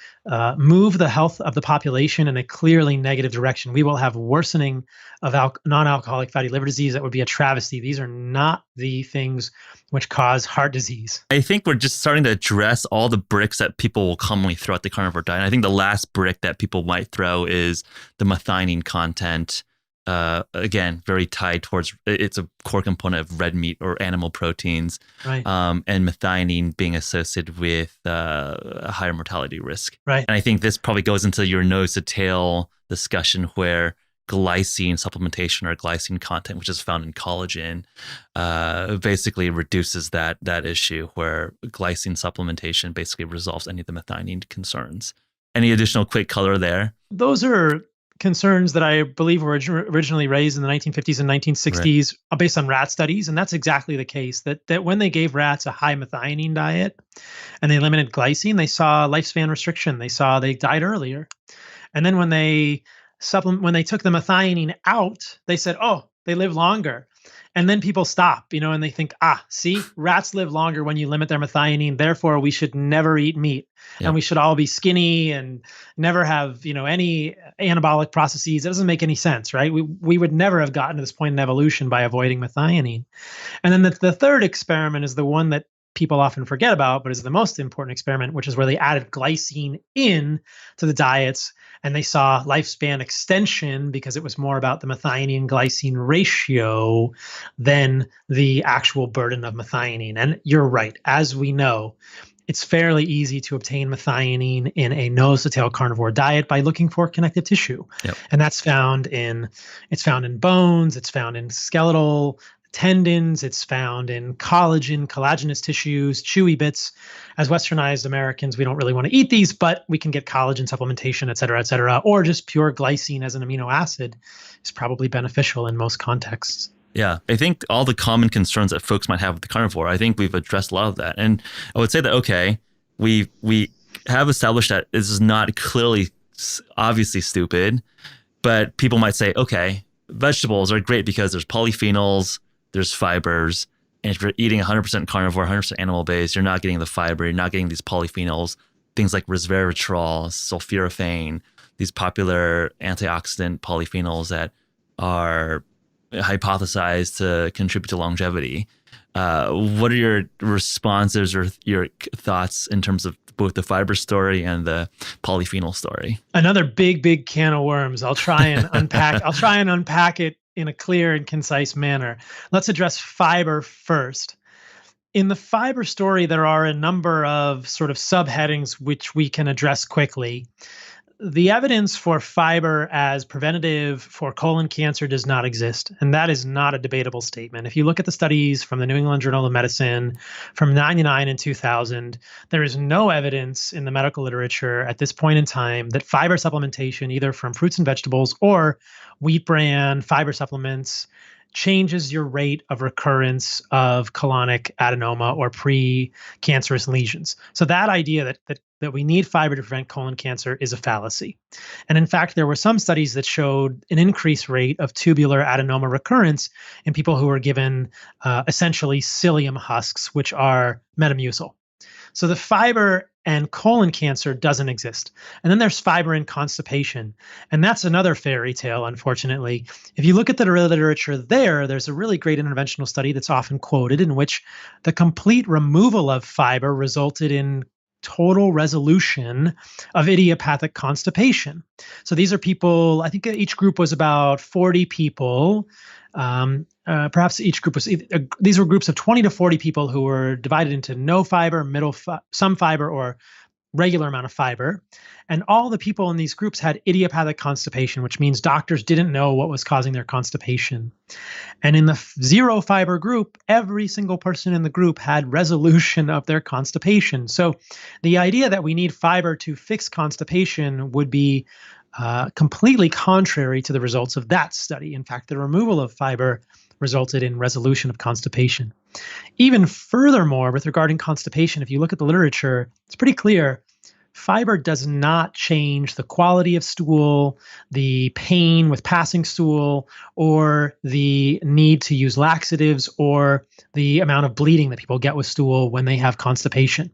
move the health of the population in a clearly negative direction. We will have worsening of non-alcoholic fatty liver disease. That would be a travesty. These are not the things which cause heart disease. I think we're just starting to address all the bricks that people will commonly throw at the carnivore diet. I think the last brick that people might throw is the methionine content. Again, very tied towards, it's a core component of red meat or animal proteins. Right. And methionine being associated with a higher mortality risk. Right. And I think this probably goes into your nose to tail discussion where glycine supplementation or glycine content, which is found in collagen, basically reduces that issue where glycine supplementation basically resolves any of the methionine concerns. Any additional quick color there? Those are concerns that I believe were originally raised in the 1950s and 1960s based on rat studies. And that's exactly the case, that when they gave rats a high methionine diet and they limited glycine, they saw lifespan restriction. They saw they died earlier. And then when they took the methionine out, they said, oh, they live longer. And then people stop, and they think, see, rats live longer when you limit their methionine. Therefore, we should never eat meat, and we should all be skinny and never have, any anabolic processes. It doesn't make any sense, right? We would never have gotten to this point in evolution by avoiding methionine. And then the third experiment is the one that people often forget about, but is the most important experiment, which is where they added glycine in to the diets, and they saw lifespan extension because it was more about the methionine glycine ratio than the actual burden of methionine. And you're right, as we know, it's fairly easy to obtain methionine in a nose-to-tail carnivore diet by looking for connective tissue. Yep. And that's found in bones, it's found in skeletal tendons, it's found in collagen, collagenous tissues, chewy bits. As westernized Americans, we don't really want to eat these, but we can get collagen supplementation, et cetera, or just pure glycine as an amino acid is probably beneficial in most contexts. Yeah, I think all the common concerns that folks might have with the carnivore, I think we've addressed a lot of that. And I would say that, okay, we have established that this is not clearly, obviously stupid, but people might say, okay, vegetables are great because there's polyphenols, there's fibers, and if you're eating 100% carnivore, 100% animal-based, you're not getting the fiber, you're not getting these polyphenols, things like resveratrol, sulforaphane, these popular antioxidant polyphenols that are hypothesized to contribute to longevity. What are your responses or your thoughts in terms of both the fiber story and the polyphenol story? Another big can of worms. I'll try and unpack it in a clear and concise manner. Let's address fiber first. In the fiber story, there are a number of sort of subheadings which we can address quickly. The evidence for fiber as preventative for colon cancer does not exist, and that is not a debatable statement. If you look at the studies from the New England Journal of Medicine from 99 and 2000, there is no evidence in the medical literature at this point in time that fiber supplementation, either from fruits and vegetables or wheat bran fiber supplements, changes your rate of recurrence of colonic adenoma or pre-cancerous lesions. So that idea that we need fiber to prevent colon cancer is a fallacy. And in fact, there were some studies that showed an increased rate of tubular adenoma recurrence in people who were given essentially psyllium husks, which are Metamucil. So the fiber and colon cancer doesn't exist. And then there's fiber and constipation. And that's another fairy tale, unfortunately. If you look at the literature there's a really great interventional study that's often quoted in which the complete removal of fiber resulted in total resolution of idiopathic constipation. So these are people, I think each group was about 40 people. Perhaps each group was, these were groups of 20 to 40 people who were divided into no fiber, some fiber, or regular amount of fiber. And all the people in these groups had idiopathic constipation, which means doctors didn't know what was causing their constipation. And in the zero fiber group, every single person in the group had resolution of their constipation. So the idea that we need fiber to fix constipation would be completely contrary to the results of that study. In fact, the removal of fiber resulted in resolution of constipation. Even furthermore, with regarding constipation, if you look at the literature, it's pretty clear fiber does not change the quality of stool, the pain with passing stool, or the need to use laxatives, or the amount of bleeding that people get with stool when they have constipation.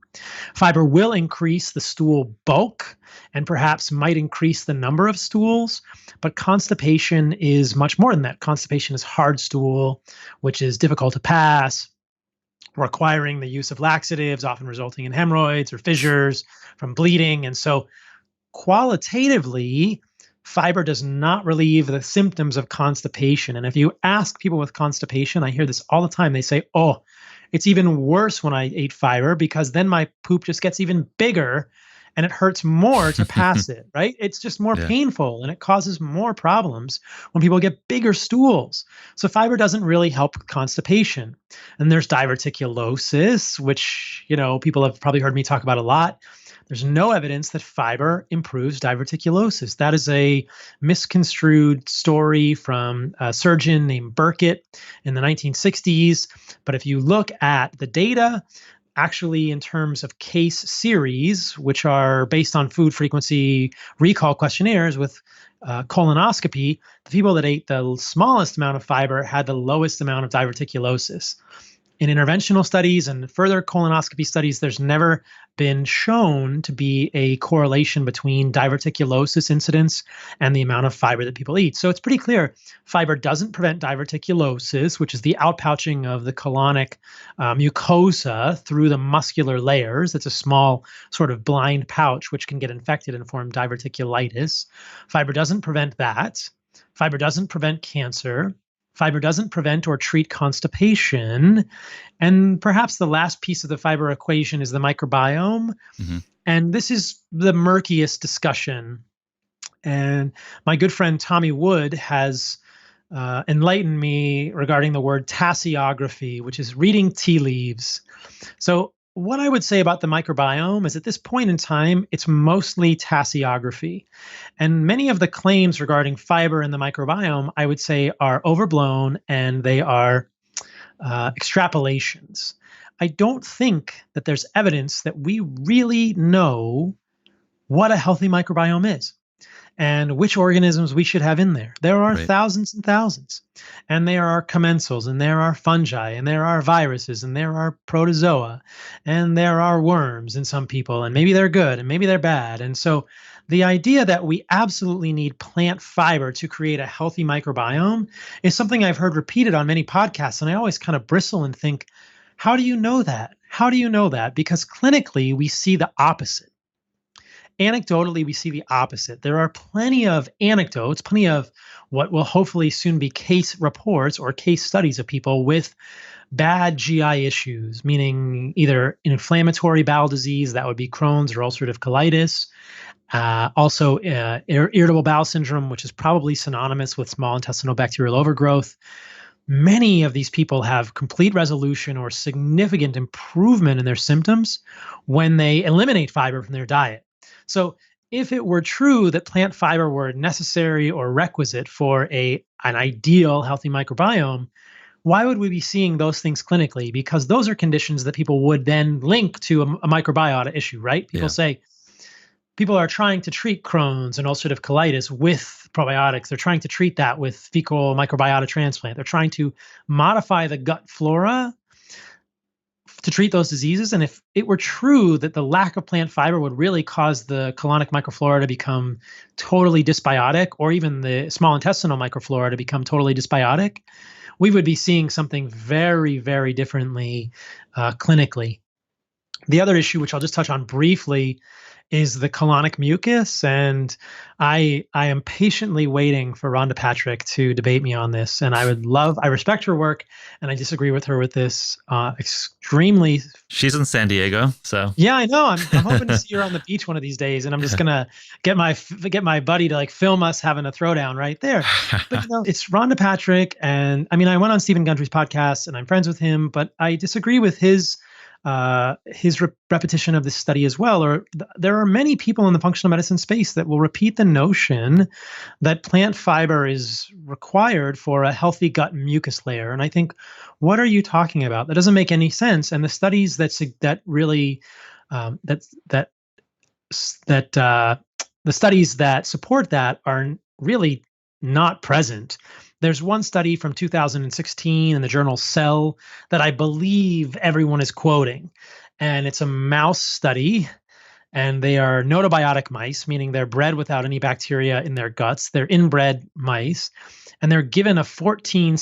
Fiber will increase the stool bulk and perhaps might increase the number of stools, but constipation is much more than that. Constipation is hard stool, which is difficult to pass, requiring the use of laxatives, often resulting in hemorrhoids or fissures from bleeding. And so qualitatively, fiber does not relieve the symptoms of constipation. And if you ask people with constipation, I hear this all the time, they say, oh, it's even worse when I ate fiber because then my poop just gets even bigger and it hurts more to pass it, right? It's just more painful and it causes more problems when people get bigger stools. So fiber doesn't really help constipation. And there's diverticulosis, which, people have probably heard me talk about a lot. There's no evidence that fiber improves diverticulosis. That is a misconstrued story from a surgeon named Burkitt in the 1960s. But if you look at the data, actually, in terms of case series, which are based on food frequency recall questionnaires with colonoscopy, the people that ate the smallest amount of fiber had the lowest amount of diverticulosis. In interventional studies and further colonoscopy studies, there's never been shown to be a correlation between diverticulosis incidence and the amount of fiber that people eat. So it's pretty clear fiber doesn't prevent diverticulosis, which is the outpouching of the colonic mucosa through the muscular layers. It's a small sort of blind pouch which can get infected and form diverticulitis. Fiber doesn't prevent that. Fiber doesn't prevent cancer. Fiber doesn't prevent or treat constipation. And perhaps the last piece of the fiber equation is the microbiome. Mm-hmm. And this is the murkiest discussion. And my good friend Tommy Wood has enlightened me regarding the word tasseography, which is reading tea leaves. So what I would say about the microbiome is at this point in time, it's mostly tasseography. And many of the claims regarding fiber in the microbiome, I would say, are overblown and they are extrapolations. I don't think that there's evidence that we really know what a healthy microbiome is and which organisms we should have in there. There are thousands and thousands. And there are commensals, and there are fungi, and there are viruses, and there are protozoa, and there are worms in some people, and maybe they're good, and maybe they're bad. And so the idea that we absolutely need plant fiber to create a healthy microbiome is something I've heard repeated on many podcasts, and I always kind of bristle and think, how do you know that? How do you know that? Because clinically, we see the opposite. Anecdotally, we see the opposite. There are plenty of anecdotes, plenty of what will hopefully soon be case reports or case studies of people with bad GI issues, meaning either inflammatory bowel disease, that would be Crohn's or ulcerative colitis, also irritable bowel syndrome, which is probably synonymous with small intestinal bacterial overgrowth. Many of these people have complete resolution or significant improvement in their symptoms when they eliminate fiber from their diet. So if it were true that plant fiber were necessary or requisite for an ideal healthy microbiome, why would we be seeing those things clinically? Because those are conditions that people would then link to a microbiota issue, right? People say people are trying to treat Crohn's and ulcerative colitis with probiotics. They're trying to treat that with fecal microbiota transplant. They're trying to modify the gut flora to treat those diseases. And if it were true that the lack of plant fiber would really cause the colonic microflora to become totally dysbiotic, or even the small intestinal microflora to become totally dysbiotic, we would be seeing something very, very differently clinically. The other issue, which I'll just touch on briefly, is the colonic mucus. And I am patiently waiting for Rhonda Patrick to debate me on this. And I respect her work, and I disagree with her with this extremely. She's in San Diego, so. Yeah, I know. I'm hoping to see her on the beach one of these days. And I'm just going to get my buddy to film us having a throwdown right there. But it's Rhonda Patrick. And I mean, I went on Stephen Gundry's podcast and I'm friends with him, but I disagree with his repetition of this study as well. Or there are many people in the functional medicine space that will repeat the notion that plant fiber is required for a healthy gut mucus layer. And I think, what are you talking about? That doesn't make any sense. And the studies that really the studies that support that are really not present. There's one study from 2016 in the journal Cell that I believe everyone is quoting, and it's a mouse study, and they are gnotobiotic mice, meaning they're bred without any bacteria in their guts. They're inbred mice, and they're given a 14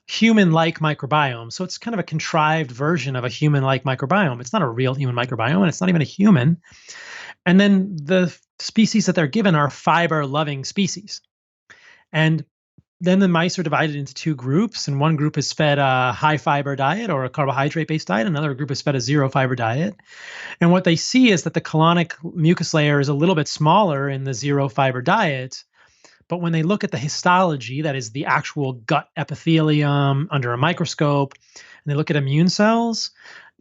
human-like microbiome. So it's kind of a contrived version of a human-like microbiome. It's not a real human microbiome, and it's not even a human. And then the species that they're given are fiber-loving species. And then the mice are divided into two groups, and one group is fed a high fiber diet or a carbohydrate-based diet. Another group is fed a zero fiber diet. And what they see is that the colonic mucus layer is a little bit smaller in the zero fiber diet. But when they look at the histology, that is the actual gut epithelium under a microscope, and they look at immune cells,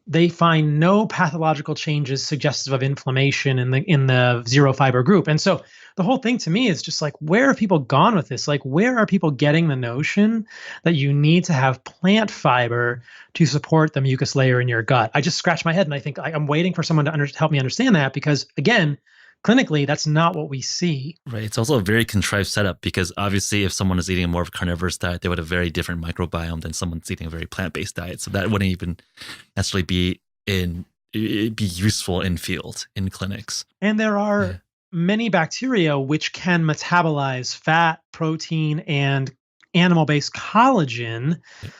they find no pathological changes suggestive of inflammation in the zero fiber group. And so the whole thing to me is just like, where have people gone with this? Like, where are people getting the notion that you need to have plant fiber to support the mucus layer in your gut? I just scratch my head and I think I'm waiting for someone to help me understand that, because again, clinically, that's not what we see. Right. It's also a very contrived setup, because obviously if someone is eating more of a carnivorous diet, they would have a very different microbiome than someone's eating a very plant-based diet. So that wouldn't even necessarily be useful in field, in clinics. And there are many bacteria which can metabolize fat, protein, and animal-based collagen. Yeah.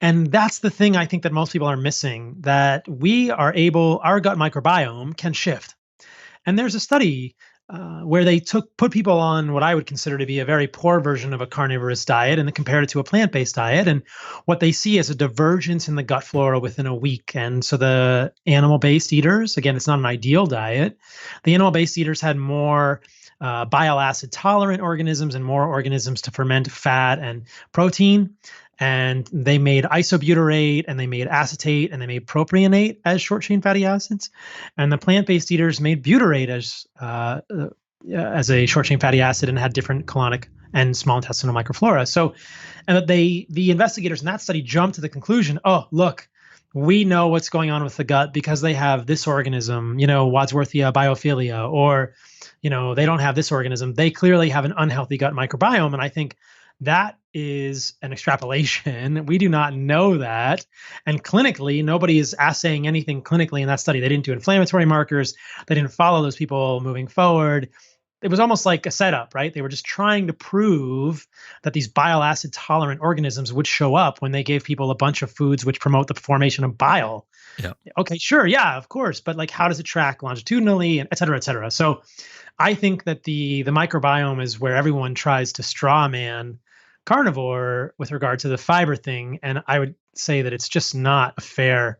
And that's the thing I think that most people are missing, that our gut microbiome can shift. And there's a study where they put people on what I would consider to be a very poor version of a carnivorous diet and then compared it to a plant-based diet. And what they see is a divergence in the gut flora within a week. And so the animal-based eaters, again, it's not an ideal diet. The animal-based eaters had more bile acid tolerant organisms and more organisms to ferment fat and protein. And they made isobutyrate, and they made acetate, and they made propionate as short-chain fatty acids. And the plant-based eaters made butyrate as a short-chain fatty acid and had different colonic and small intestinal microflora. So, and the investigators in that study jumped to the conclusion, oh, look, we know what's going on with the gut because they have this organism, Wadsworthia biophilia, or, they don't have this organism. They clearly have an unhealthy gut microbiome. And I think that is an extrapolation. We do not know that. And clinically, nobody is assaying anything clinically in that study. They didn't do inflammatory markers. They didn't follow those people moving forward. It was almost like a setup, right? They were just trying to prove that these bile acid tolerant organisms would show up when they gave people a bunch of foods which promote the formation of bile. Yeah. Okay, sure. Yeah, of course. But like, how does it track longitudinally, and et cetera, et cetera? So I think that the microbiome is where everyone tries to straw man carnivore with regard to the fiber thing. And I would say that it's just not a fair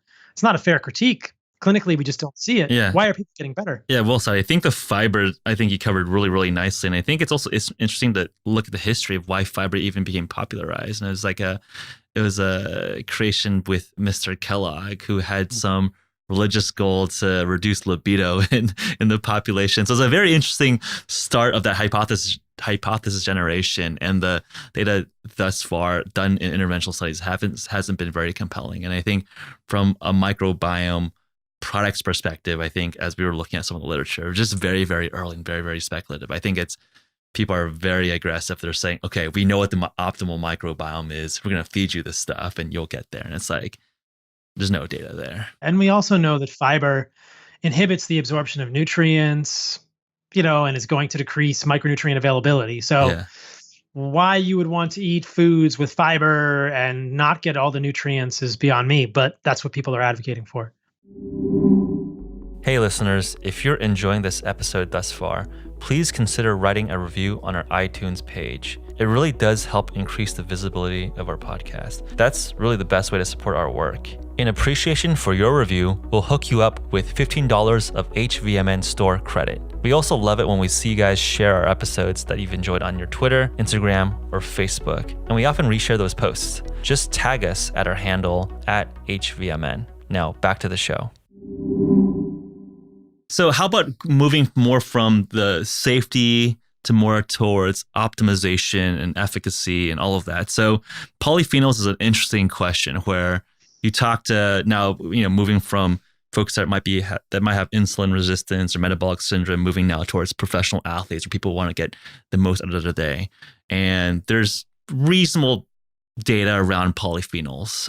critique. Clinically, we just don't see it. Yeah. Why are people getting better? Yeah, well said. I think the fiber, I think you covered really, really nicely. And I think it's interesting to look at the history of why fiber even became popularized. And it was a creation with Mr. Kellogg, who had some religious goal to reduce libido in the population. So it's a very interesting start of that hypothesis generation, and the data thus far done in interventional studies hasn't been very compelling. And I think from a microbiome products perspective, I think as we were looking at some of the literature, just very, very early and very, very speculative. I think people are very aggressive. They're saying, okay, we know what the optimal microbiome is. We're going to feed you this stuff and you'll get there. And it's like, there's no data there. And we also know that fiber inhibits the absorption of nutrients, and is going to decrease micronutrient availability. So why you would want to eat foods with fiber and not get all the nutrients is beyond me, but that's what people are advocating for. Hey listeners, if you're enjoying this episode thus far, please consider writing a review on our iTunes page. It really does help increase the visibility of our podcast. That's really the best way to support our work. In appreciation for your review, we'll hook you up with $15 of HVMN store credit. We also love it when we see you guys share our episodes that you've enjoyed on your Twitter, Instagram, or Facebook. And we often reshare those posts. Just tag us at our handle @HVMN. Now back to the show. So how about moving more from the safety to more towards optimization and efficacy and all of that? So polyphenols is an interesting question, where you talk to now, moving from folks that might have insulin resistance or metabolic syndrome, moving now towards professional athletes, where people want to get the most out of the day. And there's reasonable data around polyphenols.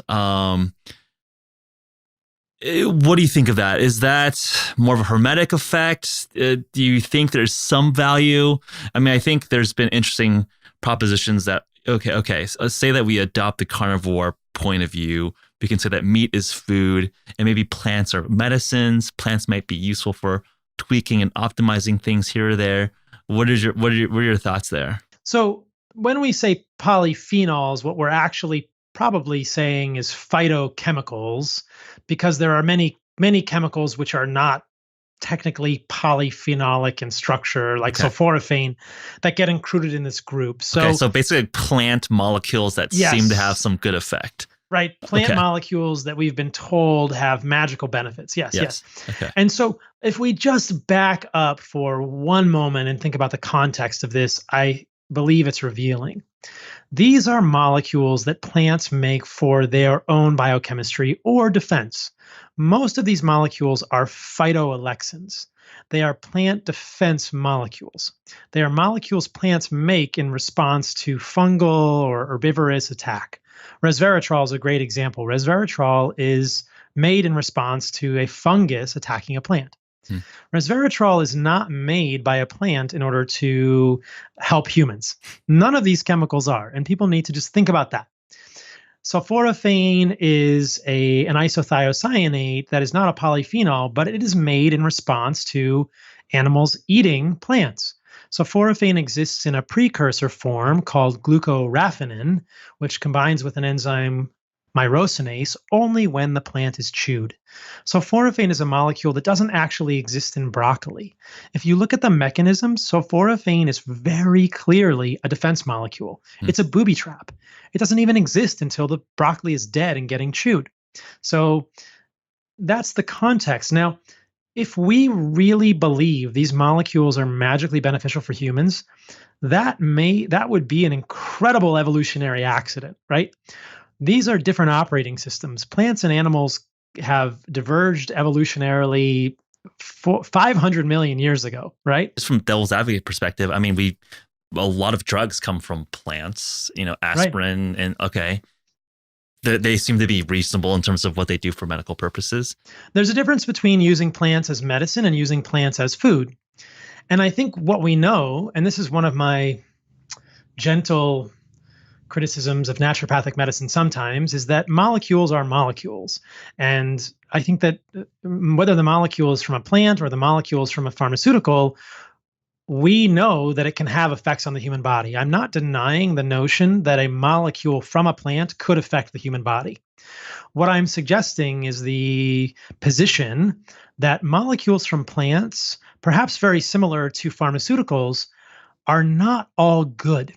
What do you think of that? Is that more of a hermetic effect? Do you think there's some value? I mean, I think there's been interesting propositions that, okay, so let's say that we adopt the carnivore point of view. We can say that meat is food and maybe plants are medicines. Plants might be useful for tweaking and optimizing things here or there. What are your thoughts there? So when we say polyphenols, what we're actually probably saying is phytochemicals, because there are many, many chemicals which are not technically polyphenolic in structure, like sulforaphane, that get included in this group. So basically plant molecules that seem to have some good effect. right? Plant Okay. molecules that we've been told have magical benefits. Yes, yes. Okay. And so if we just back up for one moment and think about the context of this, I believe it's revealing. These are molecules that plants make for their own biochemistry or defense. Most of these molecules are phytoalexins. They are plant defense molecules. They are molecules plants make in response to fungal or herbivorous attack. Resveratrol is a great example. Resveratrol is made in response to a fungus attacking a plant. Resveratrol is not made by a plant in order to help humans. None of these chemicals are, and people need to just think about that. Sulforaphane is an isothiocyanate that is not a polyphenol, but it is made in response to animals eating plants. Sulforaphane exists in a precursor form called glucoraphanin, which combines with an enzyme myrosinase only when the plant is chewed. Sulforaphane is a molecule that doesn't actually exist in broccoli. If you look at the mechanism, sulforaphane is very clearly a defense molecule. It's a booby trap. It doesn't even exist until the broccoli is dead and getting chewed. So that's the context. Now, if we really believe these molecules are magically beneficial for humans, that would be an incredible evolutionary accident, right? These are different operating systems. Plants and animals have diverged evolutionarily 500 million years ago, right? Just from devil's advocate perspective, I mean, a lot of drugs come from plants, aspirin, and okay. They seem to be reasonable in terms of what they do for medical purposes. There's a difference between using plants as medicine and using plants as food. And I think what we know, and this is one of my gentle criticisms of naturopathic medicine sometimes, is that molecules are molecules. And I think that whether the molecule is from a plant or the molecule is from a pharmaceutical, we know that it can have effects on the human body. I'm not denying the notion that a molecule from a plant could affect the human body. What I'm suggesting is the position that molecules from plants, perhaps very similar to pharmaceuticals, are not all good.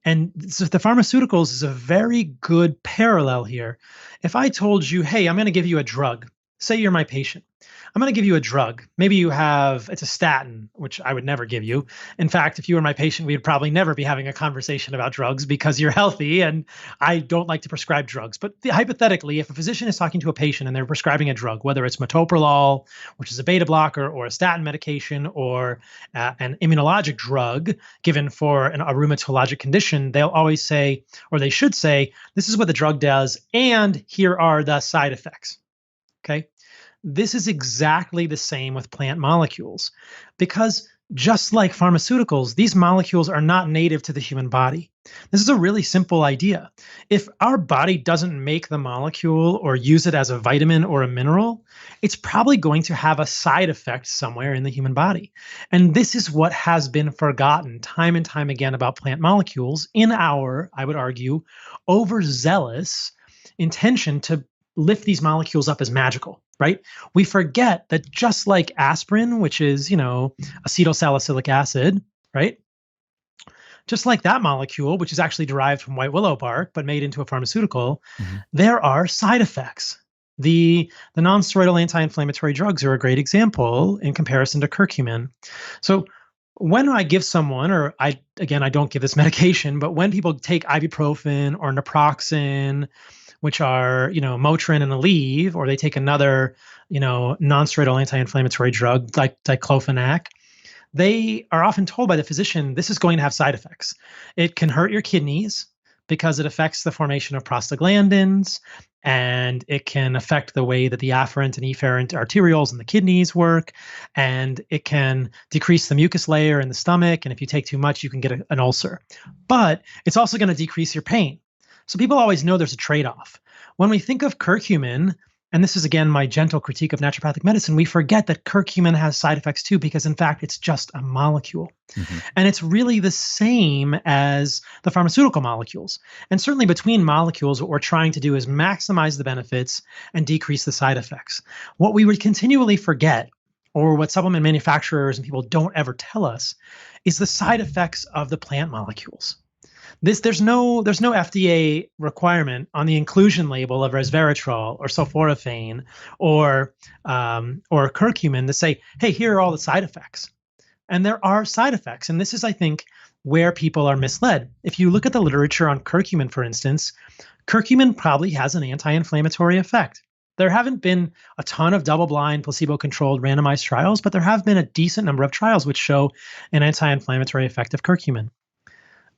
And so the pharmaceuticals is a very good parallel here. If I told you, hey, I'm going to give you a drug, say you're my patient. I'm going to give you a drug. Maybe it's a statin, which I would never give you. In fact, if you were my patient, we would probably never be having a conversation about drugs because you're healthy and I don't like to prescribe drugs. But hypothetically, if a physician is talking to a patient and they're prescribing a drug, whether it's metoprolol, which is a beta blocker, or a statin medication, or an immunologic drug given for a rheumatologic condition, they'll always say, or they should say, this is what the drug does, and here are the side effects. Okay? This is exactly the same with plant molecules, because just like pharmaceuticals, these molecules are not native to the human body. This is a really simple idea. If our body doesn't make the molecule or use it as a vitamin or a mineral, it's probably going to have a side effect somewhere in the human body. And this is what has been forgotten time and time again about plant molecules in our, I would argue, overzealous intention to lift these molecules up as magical, right? We forget that just like aspirin, which is, acetylsalicylic acid, right? Just like that molecule, which is actually derived from white willow bark, but made into a pharmaceutical, there are side effects. The non-steroidal anti-inflammatory drugs are a great example in comparison to curcumin. So when I give someone, or I don't give this medication, but when people take ibuprofen or naproxen, which are, Motrin and Aleve, or they take another, non-steroidal anti-inflammatory drug like diclofenac, they are often told by the physician, this is going to have side effects. It can hurt your kidneys because it affects the formation of prostaglandins, and it can affect the way that the afferent and efferent arterioles in the kidneys work, and it can decrease the mucus layer in the stomach, and if you take too much, you can get an ulcer. But it's also going to decrease your pain. So people always know there's a trade-off. When we think of curcumin, and this is again my gentle critique of naturopathic medicine, we forget that curcumin has side effects too, because in fact, it's just a molecule. And it's really the same as the pharmaceutical molecules. And certainly between molecules, what we're trying to do is maximize the benefits and decrease the side effects. What we would continually forget, or what supplement manufacturers and people don't ever tell us, is the side effects of the plant molecules. There's no FDA requirement on the inclusion label of resveratrol or sulforaphane or curcumin to say, hey, here are all the side effects. And there are side effects. And this is, I think, where people are misled. If you look at the literature on curcumin, for instance, curcumin probably has an anti-inflammatory effect. There haven't been a ton of double-blind, placebo-controlled randomized trials, but there have been a decent number of trials which show an anti-inflammatory effect of curcumin.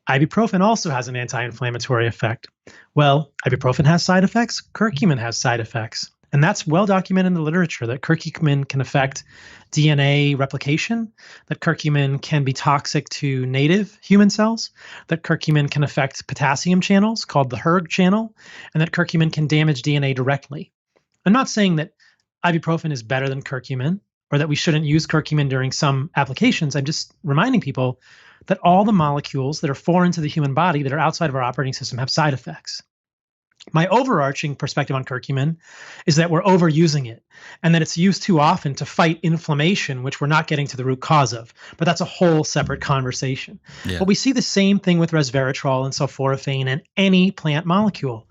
Ibuprofen also has an anti-inflammatory effect. Well, ibuprofen has side effects, curcumin has side effects. And that's well documented in the literature that curcumin can affect DNA replication, that curcumin can be toxic to native human cells, that curcumin can affect potassium channels called the hERG channel, and that curcumin can damage DNA directly. I'm not saying that ibuprofen is better than curcumin or that we shouldn't use curcumin during some applications. I'm just reminding people that all the molecules that are foreign to the human body that are outside of our operating system have side effects. My overarching perspective on curcumin is that we're overusing it and that it's used too often to fight inflammation, which we're not getting to the root cause of. But that's a whole separate conversation. Yeah. But we see the same thing with resveratrol and sulforaphane and any plant molecule.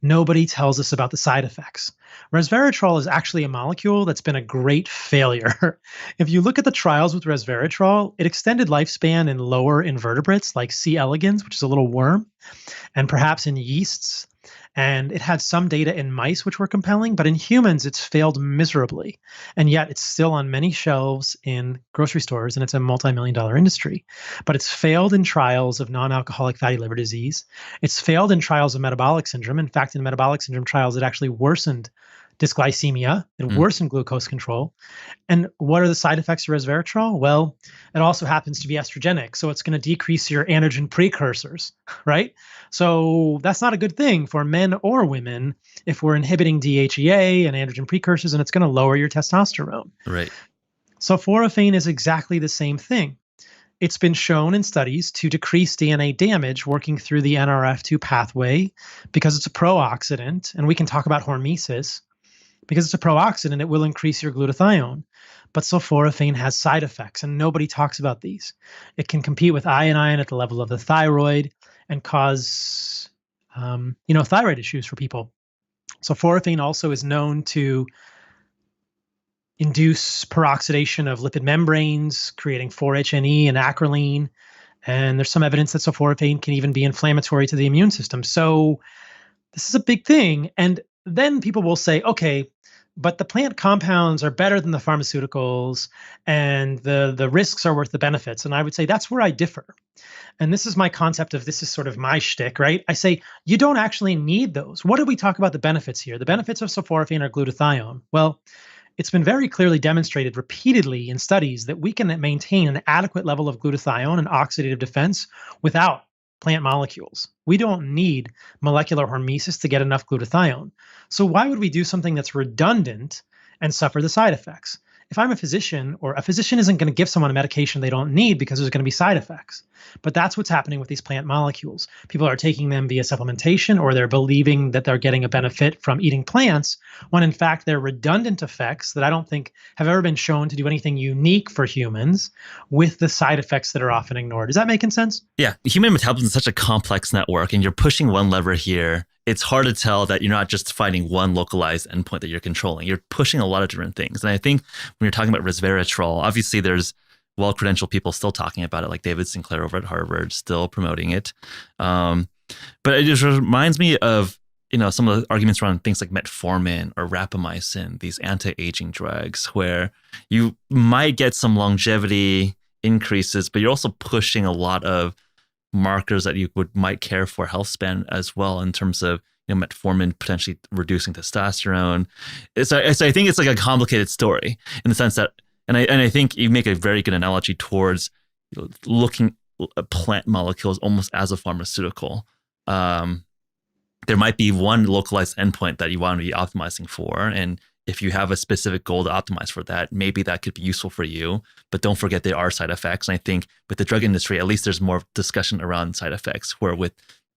Nobody tells us about the side effects. Resveratrol is actually a molecule that's been a great failure. If you look at the trials with resveratrol, it extended lifespan in lower invertebrates like C. elegans, which is a little worm, and perhaps in yeasts. And it had some data in mice which were compelling, but in humans, it's failed miserably. And yet it's still on many shelves in grocery stores, and it's a multi-million-dollar industry. But it's failed in trials of non-alcoholic fatty liver disease. It's failed in trials of metabolic syndrome. In fact, in metabolic syndrome trials, it actually worsened dysglycemia. It worsened glucose control. And what are the side effects of resveratrol? Well, it also happens to be estrogenic, so it's going to decrease your androgen precursors, right? So that's not a good thing for men or women if we're inhibiting DHEA and androgen precursors, and it's going to lower your testosterone. Right. Sulforaphane is exactly the same thing. It's been shown in studies to decrease DNA damage working through the NRF2 pathway because it's a pro-oxidant, and we can talk about hormesis. Because it's a pro-oxidant, it will increase your glutathione. But sulforaphane has side effects, and nobody talks about these. It can compete with iodine at the level of the thyroid and cause, thyroid issues for people. Sulforaphane also is known to induce peroxidation of lipid membranes, creating 4-HNE and acrolein. And there's some evidence that sulforaphane can even be inflammatory to the immune system. So this is a big thing. And then people will say, okay, but the plant compounds are better than the pharmaceuticals and the risks are worth the benefits. And I would say that's where I differ. And this is my concept of, this is sort of my shtick, right? I say, you don't actually need those. What do we talk about the benefits here? The benefits of sulforaphane are glutathione. Well, it's been very clearly demonstrated repeatedly in studies that we can maintain an adequate level of glutathione and oxidative defense without plant molecules. We don't need molecular hormesis to get enough glutathione. So why would we do something that's redundant and suffer the side effects? If I'm a physician, or a physician isn't going to give someone a medication they don't need because there's going to be side effects. But that's what's happening with these plant molecules. People are taking them via supplementation, or they're believing that they're getting a benefit from eating plants, when in fact they're redundant effects that I don't think have ever been shown to do anything unique for humans with the side effects that are often ignored. Is that making sense? Yeah. Human metabolism is such a complex network, and you're pushing one lever here. It's hard to tell that you're not just finding one localized endpoint that you're controlling. You're pushing a lot of different things. And I think when you're talking about resveratrol, obviously there's well-credentialed people still talking about it, like David Sinclair over at Harvard, still promoting it. But it just reminds me of, some of the arguments around things like metformin or rapamycin, these anti-aging drugs, where you might get some longevity increases, but you're also pushing a lot of markers that you might care for health span as well, in terms of metformin potentially reducing testosterone. So I think it's like a complicated story in the sense that, and I think you make a very good analogy towards looking at plant molecules almost as a pharmaceutical. There might be one localized endpoint that you want to be optimizing for, and if you have a specific goal to optimize for that, maybe that could be useful for you. But don't forget there are side effects. And I think with the drug industry, at least there's more discussion around side effects, where with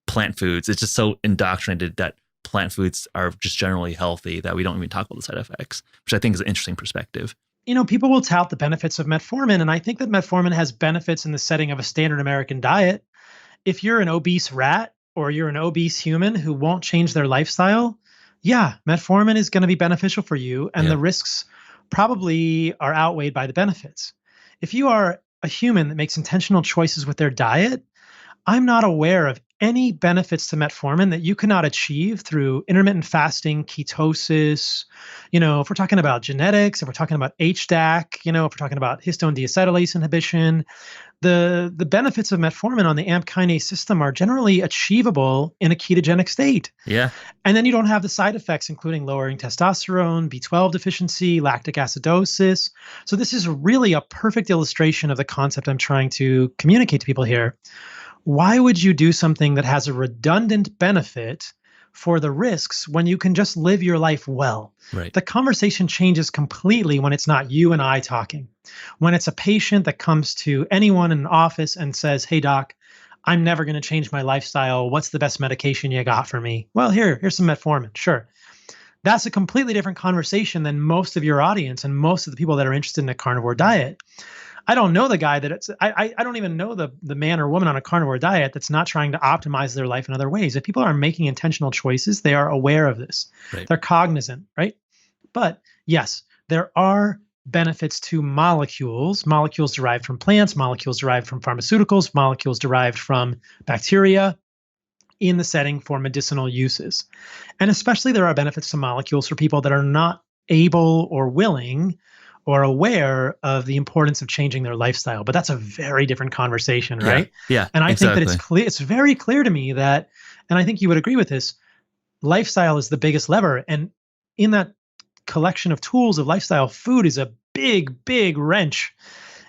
plant foods, it's just so indoctrinated that plant foods are just generally healthy that we don't even talk about the side effects, which I think is an interesting perspective. People will tout the benefits of metformin, and I think that metformin has benefits in the setting of a standard American diet. if you're an obese rat or you're an obese human who won't change their lifestyle, yeah, metformin is going to be beneficial for you, and the risks probably are outweighed by the benefits. If you are a human that makes intentional choices with their diet, I'm not aware of any benefits to metformin that you cannot achieve through intermittent fasting, ketosis. If we're talking about genetics, if we're talking about HDAC, if we're talking about histone deacetylase inhibition, the benefits of metformin on the AMP kinase system are generally achievable in a ketogenic state. Yeah. And then you don't have the side effects, including lowering testosterone, B12 deficiency, lactic acidosis. So this is really a perfect illustration of the concept I'm trying to communicate to people here. Why would you do something that has a redundant benefit for the risks when you can just live your life well? Right. The conversation changes completely when it's not you and I talking. When it's a patient that comes to anyone in an office and says, "Hey doc, I'm never going to change my lifestyle. What's the best medication you got for me?" Well, here's some metformin. Sure. That's a completely different conversation than most of your audience and most of the people that are interested in a carnivore diet. I don't know the guy I don't even know the man or woman on a carnivore diet that's not trying to optimize their life in other ways. If people are making intentional choices, they are aware of this. Right. They're cognizant, right? But yes, there are benefits to molecules derived from plants, molecules derived from pharmaceuticals, molecules derived from bacteria in the setting for medicinal uses. And especially there are benefits to molecules for people that are not able or willing or aware of the importance of changing their lifestyle. But that's a very different conversation, right? Yeah. And I exactly. think that it's clear, it's very clear to me that, and I think you would agree with this, lifestyle is the biggest lever. And in that collection of tools of lifestyle, food is a big, big wrench.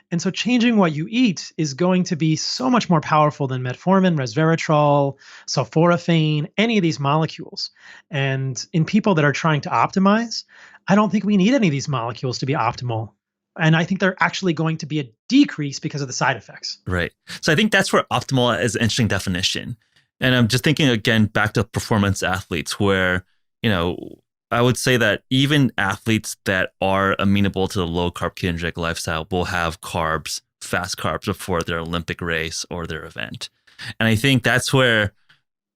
And so changing what you eat is going to be so much more powerful than metformin, resveratrol, sulforaphane, any of these molecules. And in people that are trying to optimize, I don't think we need any of these molecules to be optimal. And I think they're actually going to be a decrease because of the side effects. Right. So I think that's where optimal is an interesting definition. And I'm just thinking again back to performance athletes where, I would say that even athletes that are amenable to the low carb ketogenic lifestyle will have carbs, fast carbs before their Olympic race or their event. And I think that's where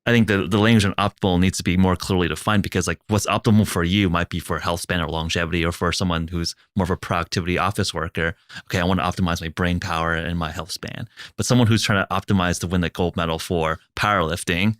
I think the language on optimal needs to be more clearly defined, because like what's optimal for you might be for health span or longevity, or for someone who's more of a productivity office worker. Okay, I want to optimize my brain power and my health span. But someone who's trying to optimize to win the gold medal for powerlifting,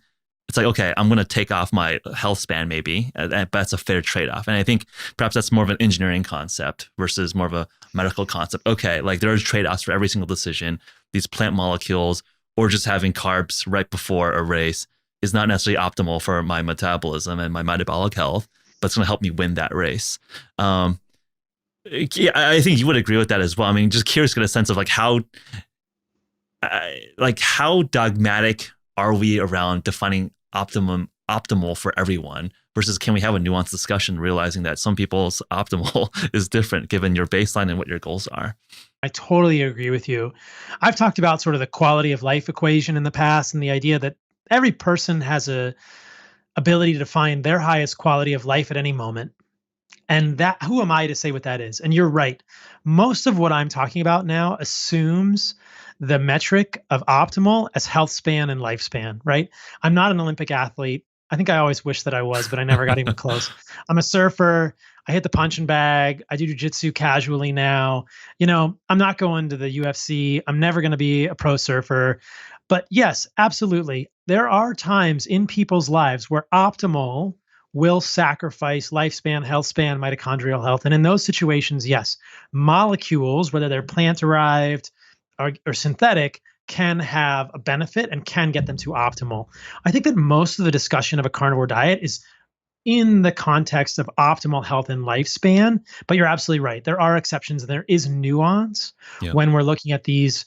it's like, okay, I'm going to take off my health span maybe, but that's a fair trade-off. And I think perhaps that's more of an engineering concept versus more of a medical concept. Okay, like there's trade-offs for every single decision. These plant molecules or just having carbs right before a race is not necessarily optimal for my metabolism and my metabolic health, but it's going to help me win that race. Yeah, I think you would agree with that as well. I mean, just curious to get a sense of how dogmatic are we around defining optimal for everyone versus can we have a nuanced discussion realizing that some people's optimal is different given your baseline and what your goals are? I totally agree with you. I've talked about sort of the quality of life equation in the past and the idea that every person has a ability to define their highest quality of life at any moment. And that, who am I to say what that is? And you're right. Most of what I'm talking about now assumes the metric of optimal as health span and lifespan, right? I'm not an Olympic athlete. I think I always wish that I was, but I never got even close. I'm a surfer. I hit the punching bag. I do jujitsu casually now. I'm not going to the UFC. I'm never going to be a pro surfer. But yes, absolutely. There are times in people's lives where optimal will sacrifice lifespan, health span, mitochondrial health. And in those situations, yes, molecules, whether they're plant-derived or synthetic, can have a benefit and can get them to optimal. I think that most of the discussion of a carnivore diet is in the context of optimal health and lifespan, but you're absolutely right. There are exceptions and there is nuance when we're looking at these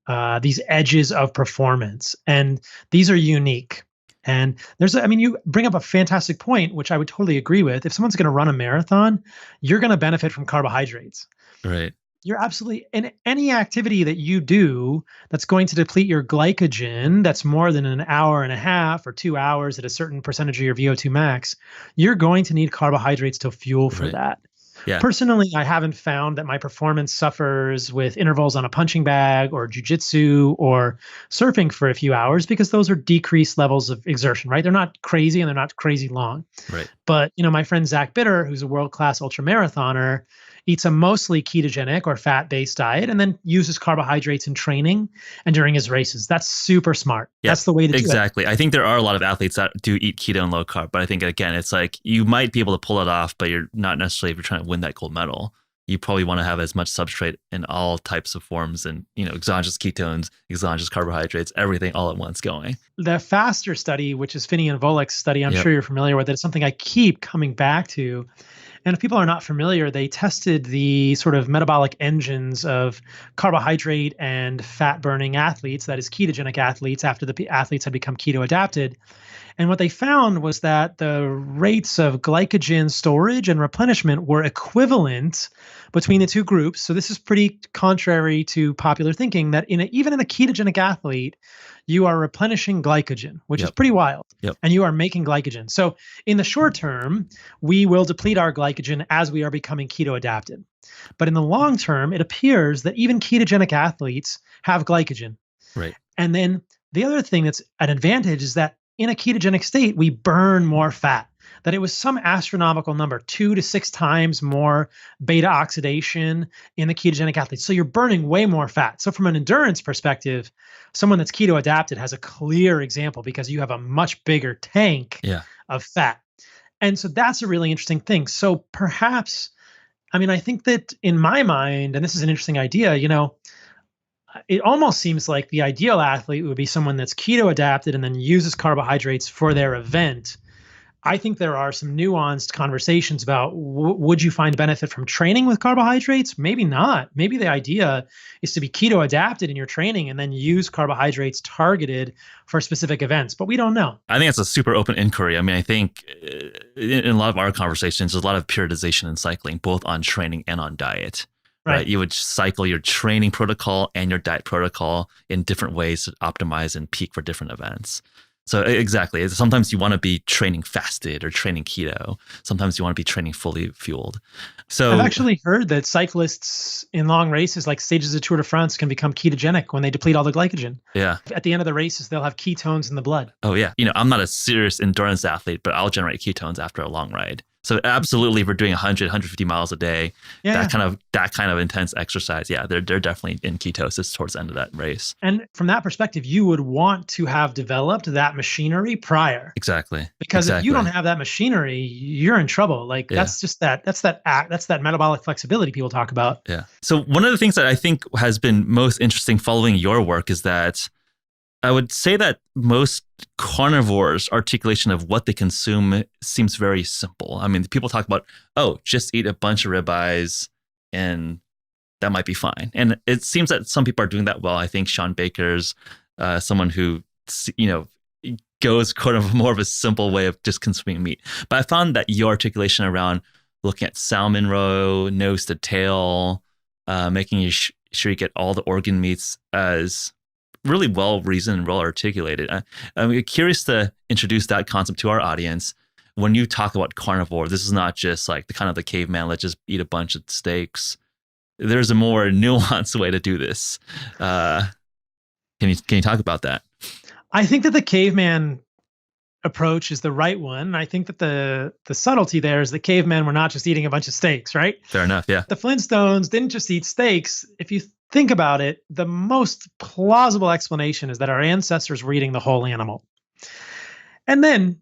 edges of performance, and these are unique. And you bring up a fantastic point, which I would totally agree with. If someone's going to run a marathon, you're going to benefit from carbohydrates. Right. You're absolutely, in any activity that you do that's going to deplete your glycogen, that's more than an hour and a half or 2 hours at a certain percentage of your VO2 max, you're going to need carbohydrates to fuel for that. Yeah. Personally, I haven't found that my performance suffers with intervals on a punching bag or jujitsu or surfing for a few hours because those are decreased levels of exertion, right? They're not crazy and they're not crazy long. Right. But, my friend Zach Bitter, who's a world-class ultramarathoner, eats a mostly ketogenic or fat-based diet and then uses carbohydrates in training and during his races. That's super smart. Yeah, that's the way to do it. Exactly. I think there are a lot of athletes that do eat keto and low carb, but I think, again, it's like you might be able to pull it off, but you're not necessarily, if you're trying to win that gold medal, you probably want to have as much substrate in all types of forms and, exogenous ketones, exogenous carbohydrates, everything all at once going. The FASTER study, which is Finney and Volek's study, I'm Yep. sure you're familiar with it. It's something I keep coming back to. And if people are not familiar, they tested the sort of metabolic engines of carbohydrate and fat burning athletes, that is ketogenic athletes, after the athletes had become keto adapted. And what they found was that the rates of glycogen storage and replenishment were equivalent between the two groups. So this is pretty contrary to popular thinking that even in a ketogenic athlete, you are replenishing glycogen, which is Yep. pretty wild. Yep. And you are making glycogen. So in the short term, we will deplete our glycogen as we are becoming keto adapted. But in the long term, it appears that even ketogenic athletes have glycogen. Right. And then the other thing that's an advantage is that in a ketogenic state, we burn more fat. That it was some astronomical number, 2 to 6 times more beta oxidation in the ketogenic athletes. So you're burning way more fat. So from an endurance perspective, someone that's keto adapted has a clear example because you have a much bigger tank Yeah. of fat. And so that's a really interesting thing. So perhaps, I think that in my mind, and this is an interesting idea, it almost seems like the ideal athlete would be someone that's keto adapted and then uses carbohydrates for their event. I think there are some nuanced conversations about would you find benefit from training with carbohydrates? Maybe not. Maybe the idea is to be keto adapted in your training and then use carbohydrates targeted for specific events, but we don't know. I think it's a super open inquiry. I think in a lot of our conversations, there's a lot of periodization and cycling, both on training and on diet. Right. You would cycle your training protocol and your diet protocol in different ways to optimize and peak for different events. So exactly. Sometimes you want to be training fasted or training keto. Sometimes you want to be training fully fueled. So I've actually heard that cyclists in long races, like stages of Tour de France, can become ketogenic when they deplete all the glycogen. Yeah. At the end of the races, they'll have ketones in the blood. Oh, yeah. I'm not a serious endurance athlete, but I'll generate ketones after a long ride. So absolutely, if we're doing 100, 150 miles a day, that kind of intense exercise, they're definitely in ketosis towards the end of that race. And from that perspective, you would want to have developed that machinery prior. Exactly. Because if you don't have that machinery, you're in trouble. That's that metabolic flexibility people talk about. Yeah. So one of the things that I think has been most interesting following your work is that I would say that most carnivores' articulation of what they consume seems very simple. People talk about, just eat a bunch of ribeyes and that might be fine. And it seems that some people are doing that well. I think Sean Baker's someone who, goes kind of more of a simple way of just consuming meat. But I found that your articulation around looking at salmon roe, nose to tail, making sure you get all the organ meats as really well reasoned and well articulated. I'm curious to introduce that concept to our audience. When you talk about carnivore, this is not just like the caveman, let's just eat a bunch of steaks. There's a more nuanced way to do this. Can you talk about that? I think that the caveman approach is the right one. I think that the subtlety there is the cavemen were not just eating a bunch of steaks, right? Fair enough, yeah. The Flintstones didn't just eat steaks. If you think about it, the most plausible explanation is that our ancestors were eating the whole animal. And then,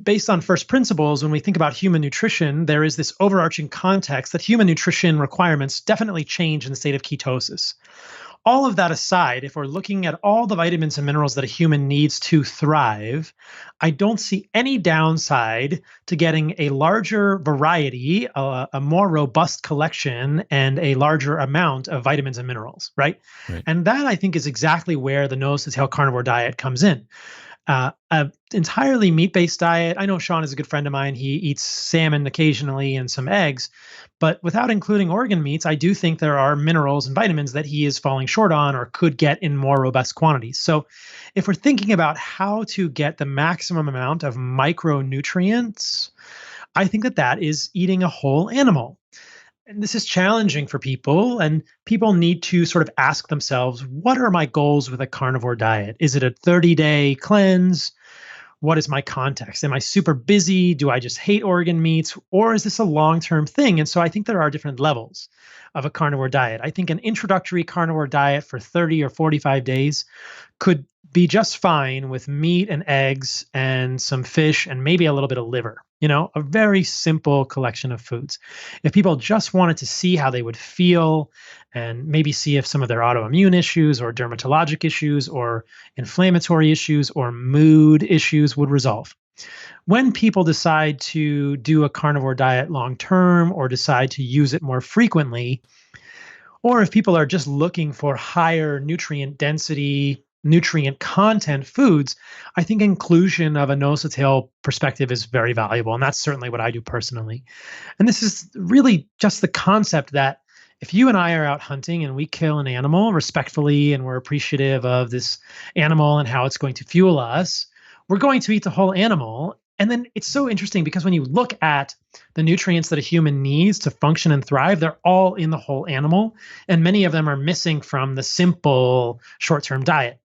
based on first principles, when we think about human nutrition, there is this overarching context that human nutrition requirements definitely change in the state of ketosis. All of that aside, if we're looking at all the vitamins and minerals that a human needs to thrive, I don't see any downside to getting a larger variety, a more robust collection, and a larger amount of vitamins and minerals, right? And that, I think, is exactly where the nose to tail carnivore diet comes in. An entirely meat-based diet. I know Sean is a good friend of mine. He eats salmon occasionally and some eggs, but without including organ meats, I do think there are minerals and vitamins that he is falling short on or could get in more robust quantities. So if we're thinking about how to get the maximum amount of micronutrients, I think that that is eating a whole animal. And this is challenging for people, and people need to sort of ask themselves, what are my goals with a carnivore diet? Is it a 30-day cleanse? What is my context? Am I super busy? Do I just hate organ meats? Or is this a long-term thing? And so I think there are different levels of a carnivore diet. I think an introductory carnivore diet for 30 or 45 days could be just fine with meat and eggs and some fish and maybe a little bit of liver, a very simple collection of foods. If people just wanted to see how they would feel and maybe see if some of their autoimmune issues or dermatologic issues or inflammatory issues or mood issues would resolve. When people decide to do a carnivore diet long term or decide to use it more frequently, or if people are just looking for higher nutrient density, nutrient content foods, I think inclusion of a nose-to-tail perspective is very valuable. And that's certainly what I do personally. And this is really just the concept that if you and I are out hunting and we kill an animal respectfully and we're appreciative of this animal and how it's going to fuel us, we're going to eat the whole animal. And then it's so interesting because when you look at the nutrients that a human needs to function and thrive, they're all in the whole animal. And many of them are missing from the simple short-term diet.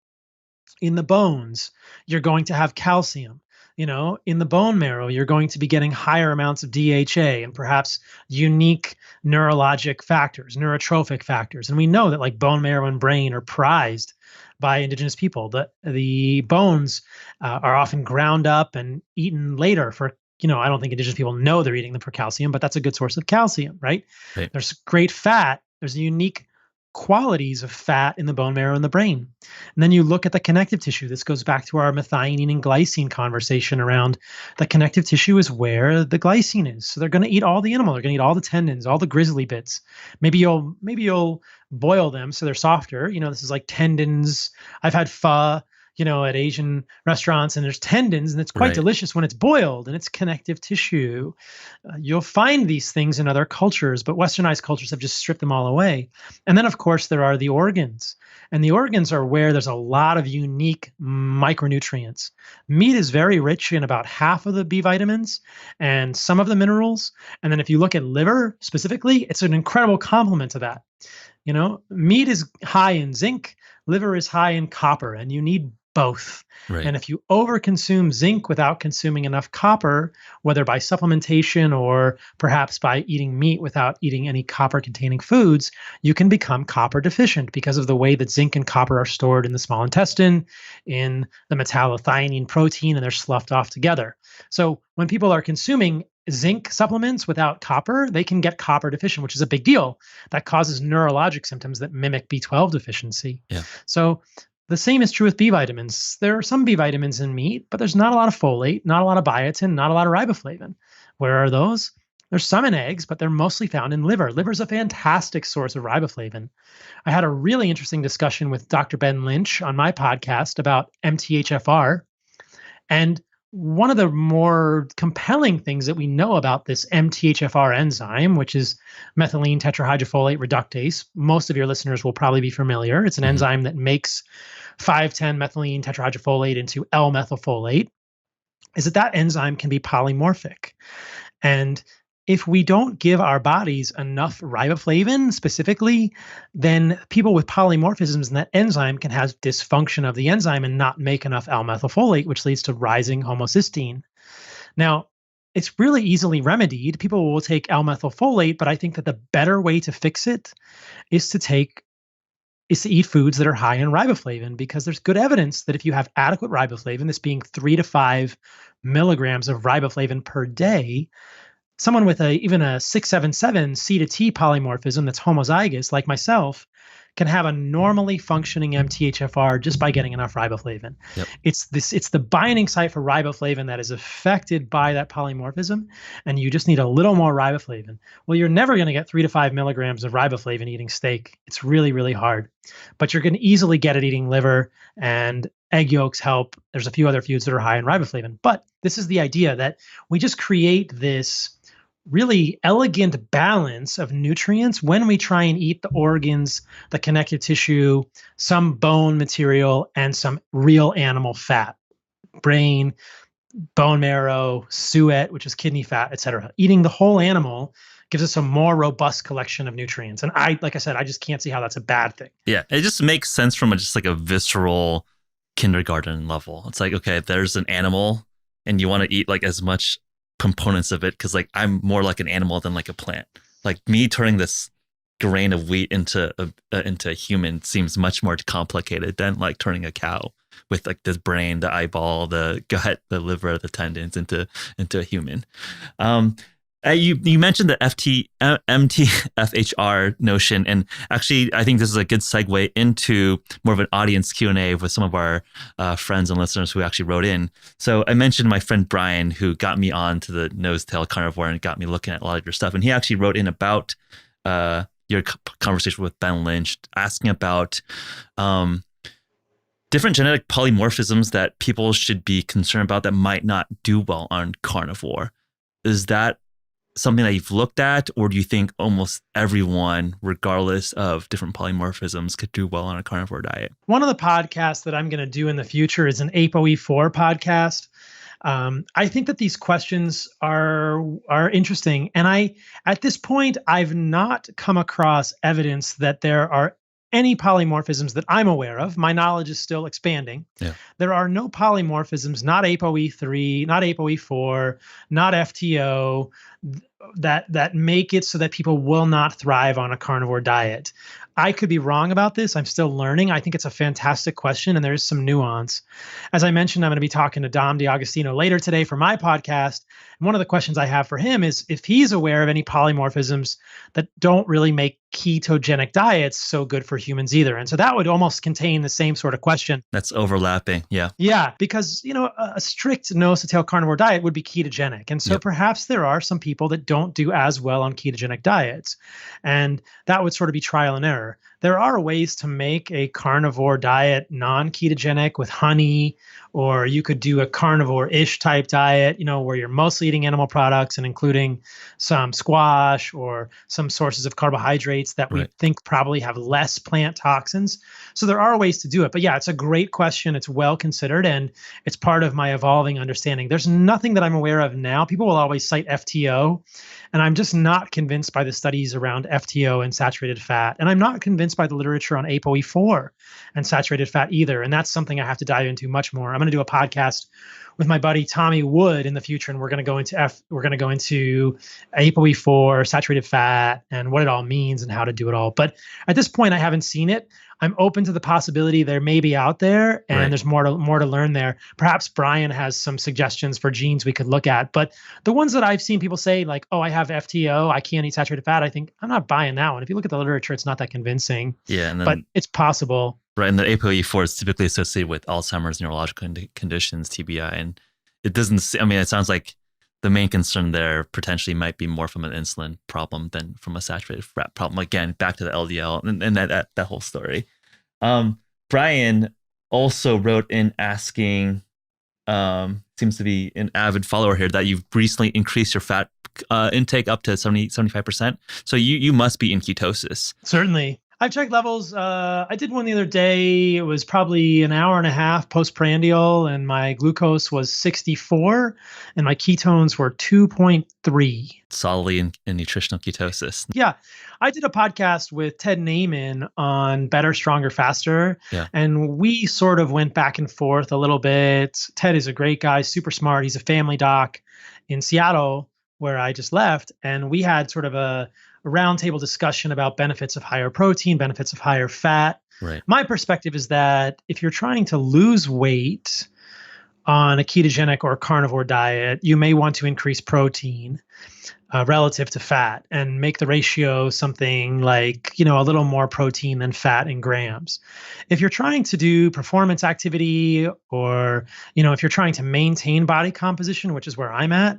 In the bones, you're going to have calcium. In the bone marrow, you're going to be getting higher amounts of DHA and perhaps unique neurologic factors, neurotrophic factors. And we know that like bone marrow and brain are prized by indigenous people. The bones are often ground up and eaten later for, I don't think indigenous people know they're eating them for calcium, but that's a good source of calcium, right? There's great fat. There's unique qualities of fat in the bone marrow and the brain. And then you look at the connective tissue. This goes back to our methionine and glycine conversation around the connective tissue is where the glycine is. So they're going to eat all the animal. They're going to eat all the tendons, all the grisly bits. Maybe you'll boil them so they're softer. This is like tendons. I've had pho, at Asian restaurants, and there's tendons, and it's quite delicious when it's boiled, and it's connective tissue. You'll find these things in other cultures, but Westernized cultures have just stripped them all away. And then, of course, there are the organs. And the organs are where there's a lot of unique micronutrients. Meat is very rich in about half of the B vitamins and some of the minerals. And then if you look at liver specifically, it's an incredible complement to that. Meat is high in zinc, liver is high in copper, and you need both. And if you overconsume zinc without consuming enough copper, whether by supplementation or perhaps by eating meat without eating any copper-containing foods, you can become copper deficient because of the way that zinc and copper are stored in the small intestine, in the metallothionein protein, and they're sloughed off together. So when people are consuming zinc supplements without copper, they can get copper deficient, which is a big deal. That causes neurologic symptoms that mimic B12 deficiency. So the same is true with B vitamins. There are some B vitamins in meat, but there's not a lot of folate, not a lot of biotin, not a lot of riboflavin. Where are those? There's some in eggs, but they're mostly found in liver. Liver is a fantastic source of riboflavin. I had a really interesting discussion with Dr. Ben Lynch on my podcast about MTHFR. And one of the more compelling things that we know about this MTHFR enzyme, which is methylene tetrahydrofolate reductase, most of your listeners will probably be familiar. It's an enzyme that makes 5,10-methylene tetrahydrofolate into L-methylfolate, is that enzyme can be polymorphic. And if we don't give our bodies enough riboflavin specifically, then people with polymorphisms in that enzyme can have dysfunction of the enzyme and not make enough L-methylfolate, which leads to rising homocysteine. Now, it's really easily remedied. People will take L-methylfolate, but I think that the better way to fix it is to eat foods that are high in riboflavin, because there's good evidence that if you have adequate riboflavin, this being 3 to 5 milligrams of riboflavin per day, someone with even a 677 C to T polymorphism that's homozygous, like myself, can have a normally functioning MTHFR just by getting enough riboflavin. It's the binding site for riboflavin that is affected by that polymorphism, and you just need a little more riboflavin. Well, you're never going to get 3 to 5 milligrams of riboflavin eating steak. It's really, really hard. But you're going to easily get it eating liver, and egg yolks help. There's a few other foods that are high in riboflavin. But this is the idea that we just create this really elegant balance of nutrients when we try and eat the organs, the connective tissue, some bone material, and some real animal fat, brain, bone marrow, suet, which is kidney fat, etc. Eating the whole animal gives us a more robust collection of nutrients. And like I said, I just can't see how that's a bad thing. Yeah, it just makes sense from just like a visceral kindergarten level. It's like, okay, there's an animal and you want to eat like as much components of it because like I'm more like an animal than like a plant. Like me turning this grain of wheat into a human seems much more complicated than like turning a cow with like the brain, the eyeball, the gut, the liver, the tendons into a human. You mentioned the MTFHR notion, and actually, I think this is a good segue into more of an audience Q&A with some of our friends and listeners who actually wrote in. So I mentioned my friend Brian, who got me on to the nose-tail carnivore and got me looking at a lot of your stuff, and he actually wrote in about your conversation with Ben Lynch, asking about different genetic polymorphisms that people should be concerned about that might not do well on carnivore. Is that something that you've looked at, or do you think almost everyone, regardless of different polymorphisms, could do well on a carnivore diet? One of the podcasts that I'm going to do in the future is an ApoE4 podcast. I think that these questions are interesting, and at this point I've not come across evidence that there are any polymorphisms that I'm aware of. My knowledge is still expanding. Yeah. There are no polymorphisms, not ApoE3, not ApoE4, not FTO, that make it so that people will not thrive on a carnivore diet. I could be wrong about this. I'm still learning. I think it's a fantastic question, and there is some nuance. As I mentioned, I'm going to be talking to Dom D'Agostino later today for my podcast. And one of the questions I have for him is if he's aware of any polymorphisms that don't really make ketogenic diets so good for humans either. And so that would almost contain the same sort of question. That's overlapping. Yeah. Yeah, because a strict nose-to-tail carnivore diet would be ketogenic. And so perhaps there are some people that don't do as well on ketogenic diets. And that would sort of be trial and error. There are ways to make a carnivore diet non-ketogenic with honey, or you could do a carnivore-ish type diet, where you're mostly eating animal products and including some squash or some sources of carbohydrates that we think probably have less plant toxins. So there are ways to do it. But yeah, it's a great question. It's well considered, and it's part of my evolving understanding. There's nothing that I'm aware of now. People will always cite FTO, and I'm just not convinced by the studies around FTO and saturated fat. And I'm not convinced by the literature on ApoE4 and saturated fat either. And that's something I have to dive into much more. I'm going to do a podcast with my buddy Tommy Wood in the future, and we're going to go into ApoE4, saturated fat, and what it all means and how to do it all. But at this point, I haven't seen it. I'm open to the possibility there may be out there, and there's more to learn there. Perhaps Brian has some suggestions for genes we could look at. But the ones that I've seen people say, like, oh, I have FTO, I can't eat saturated fat, I think I'm not buying that one. If you look at the literature, it's not that convincing. Yeah, but it's possible. Right, and the ApoE4 is typically associated with Alzheimer's, neurological conditions, TBI, and it doesn't. I mean, it sounds like the main concern there potentially might be more from an insulin problem than from a saturated fat problem. Again, back to the LDL and that whole story. Brian also wrote in asking, seems to be an avid follower here, that you've recently increased your fat intake up to 75%. So you must be in ketosis. Certainly. I've checked levels. I did one the other day. It was probably an hour and a half postprandial, and my glucose was 64, and my ketones were 2.3. Solidly in nutritional ketosis. Yeah. I did a podcast with Ted Naiman on Better, Stronger, Faster. Yeah. And we sort of went back and forth a little bit. Ted is a great guy, super smart. He's a family doc in Seattle, where I just left. And we had sort of a roundtable discussion about benefits of higher protein, benefits of higher fat. Right. My perspective is that if you're trying to lose weight on a ketogenic or carnivore diet, you may want to increase protein relative to fat and make the ratio something like, a little more protein than fat in grams. If you're trying to do performance activity, or, if you're trying to maintain body composition, which is where I'm at,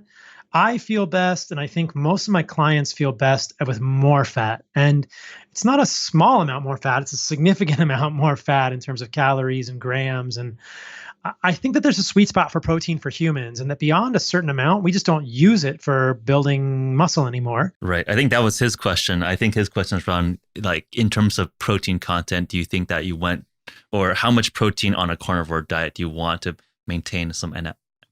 I feel best, and I think most of my clients feel best with more fat. And it's not a small amount more fat, it's a significant amount more fat in terms of calories and grams. And I think that there's a sweet spot for protein for humans, and that beyond a certain amount, we just don't use it for building muscle anymore. Right. I think that was his question. I think his question is around, like, in terms of protein content, do you think that you went, or how much protein on a carnivore diet do you want to maintain some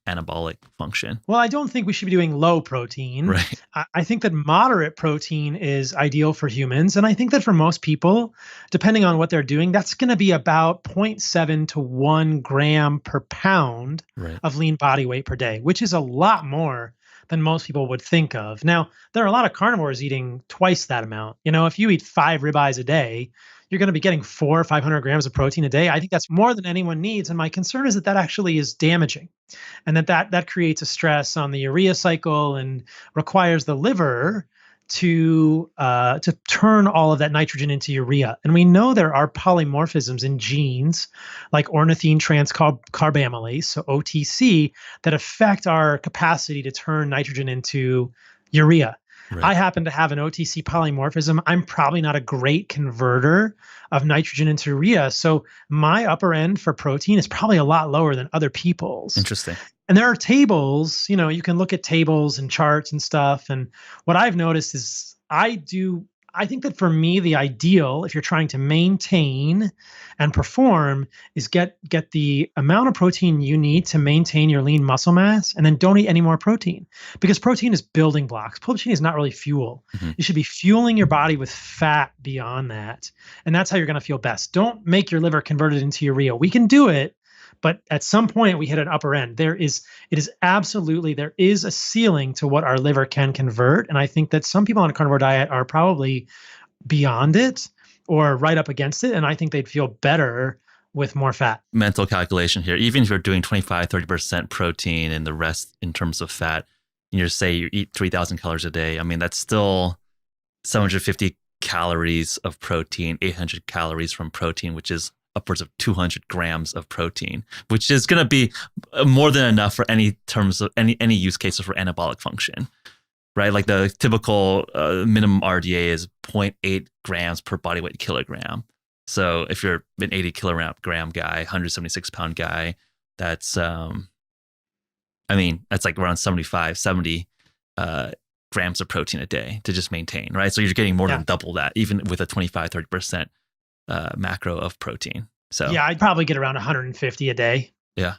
anabolic function. Well, I don't think we should be doing low protein. Right. I think that moderate protein is ideal for humans. And I think that for most people, depending on what they're doing, that's going to be about 0.7 to 1 gram per pound Right. of lean body weight per day, which is a lot more than most people would think of. Now, there are a lot of carnivores eating twice that amount. If you eat 5 ribeyes a day, you're going to be getting 400 or 500 grams of protein a day. I think that's more than anyone needs. And my concern is that that actually is damaging, and that creates a stress on the urea cycle and requires the liver to turn all of that nitrogen into urea. And we know there are polymorphisms in genes like ornithine transcarbamylase, so OTC, that affect our capacity to turn nitrogen into urea. Right. I happen to have an OTC polymorphism. I'm probably not a great converter of nitrogen into urea. So my upper end for protein is probably a lot lower than other people's. Interesting. And there are tables, you can look at tables and charts and stuff. And what I've noticed is I think that for me, the ideal, if you're trying to maintain and perform, is get the amount of protein you need to maintain your lean muscle mass, and then don't eat any more protein, because protein is building blocks. Protein is not really fuel. Mm-hmm. You should be fueling your body with fat beyond that. And that's how you're going to feel best. Don't make your liver convert it into urea. We can do it, but at some point we hit an upper end. There is a ceiling to what our liver can convert. And I think that some people on a carnivore diet are probably beyond it or right up against it. And I think they'd feel better with more fat. Mental calculation here. Even if you're doing 25, 30% protein and the rest in terms of fat, and you say you eat 3,000 calories a day, I mean, that's still 750 calories of protein, 800 calories from protein, which is upwards of 200 grams of protein, which is going to be more than enough for any terms of any use cases for anabolic function, right? Like the typical minimum RDA is 0.8 grams per body weight kilogram. So if you're an 80 kilogram guy, 176 pound guy, that's like around 70 grams of protein a day to just maintain, right? So you're getting more than double that, even with a 25, 30% macro of protein. So yeah, I'd probably get around 150 a day. Yeah.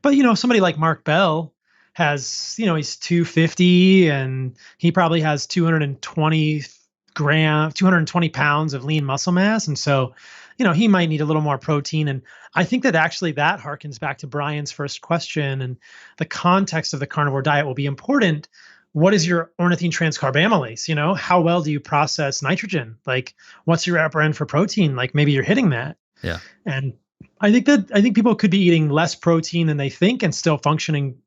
But somebody like Mark Bell has, he's 250, and he probably has 220 pounds of lean muscle mass. And so, he might need a little more protein. And I think that actually that harkens back to Brian's first question, and the context of the carnivore diet will be important. What is your ornithine transcarbamylase? How well do you process nitrogen? Like, what's your upper end for protein? Like, maybe you're hitting that. Yeah. And I think people could be eating less protein than they think and still functioning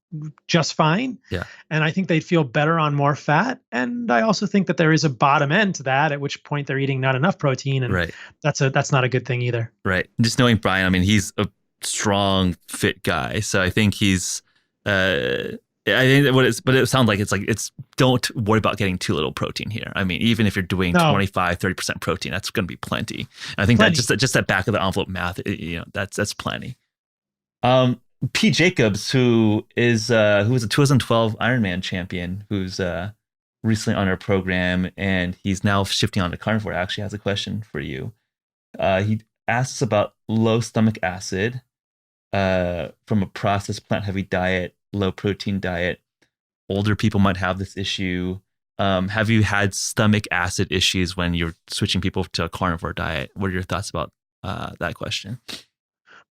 just fine. Yeah. And I think they'd feel better on more fat. And I also think that there is a bottom end to that, at which point they're eating not enough protein. And right. that's not a good thing either. Right. Just knowing Brian, I mean, he's a strong, fit guy. So I think he's but it sounds like it's don't worry about getting too little protein here. I mean, even if you're doing 25, 30% protein, that's going to be plenty. And I think that just that back of the envelope math, that's plenty. Pete Jacobs, who was a 2012 Ironman champion, who's recently on our program, and he's now shifting on to carnivore, actually has a question for you. He asks about low stomach acid from a processed plant-heavy diet, low protein diet. Older people might have this issue. Have you had stomach acid issues when you're switching people to a carnivore diet? What are your thoughts about that question?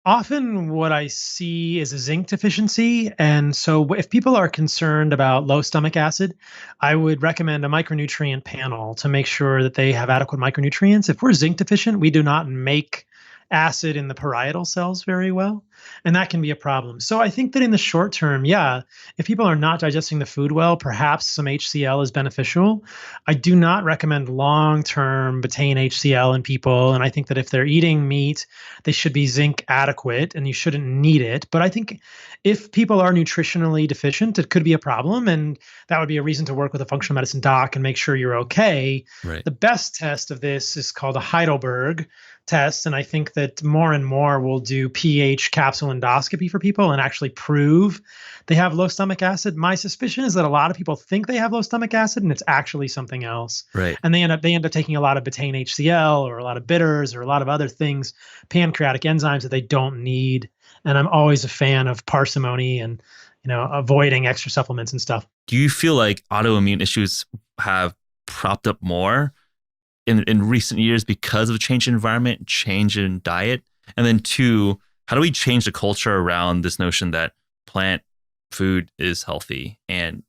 Often what I see is a zinc deficiency. And so if people are concerned about low stomach acid, I would recommend a micronutrient panel to make sure that they have adequate micronutrients. If we're zinc deficient, we do not make acid in the parietal cells very well, and that can be a problem. So I think that in the short term, if people are not digesting the food well, perhaps some HCl is beneficial. I do not recommend long-term betaine HCl in people, and I think that if they're eating meat, they should be zinc adequate, and you shouldn't need it. But I think if people are nutritionally deficient, it could be a problem, and that would be a reason to work with a functional medicine doc and make sure you're okay. Right. The best test of this is called a Heidelberg test, and I think that more and more will do pH capsule endoscopy for people and actually prove they have low stomach acid. My suspicion is that a lot of people think they have low stomach acid, and it's actually something else. Right. And they end up taking a lot of betaine HCl or a lot of bitters or a lot of other things, pancreatic enzymes that they don't need. And I'm always a fan of parsimony and, avoiding extra supplements and stuff. Do you feel like autoimmune issues have propped up more in recent years because of change in environment, change in diet? And then two, how do we change the culture around this notion that plant food is healthy and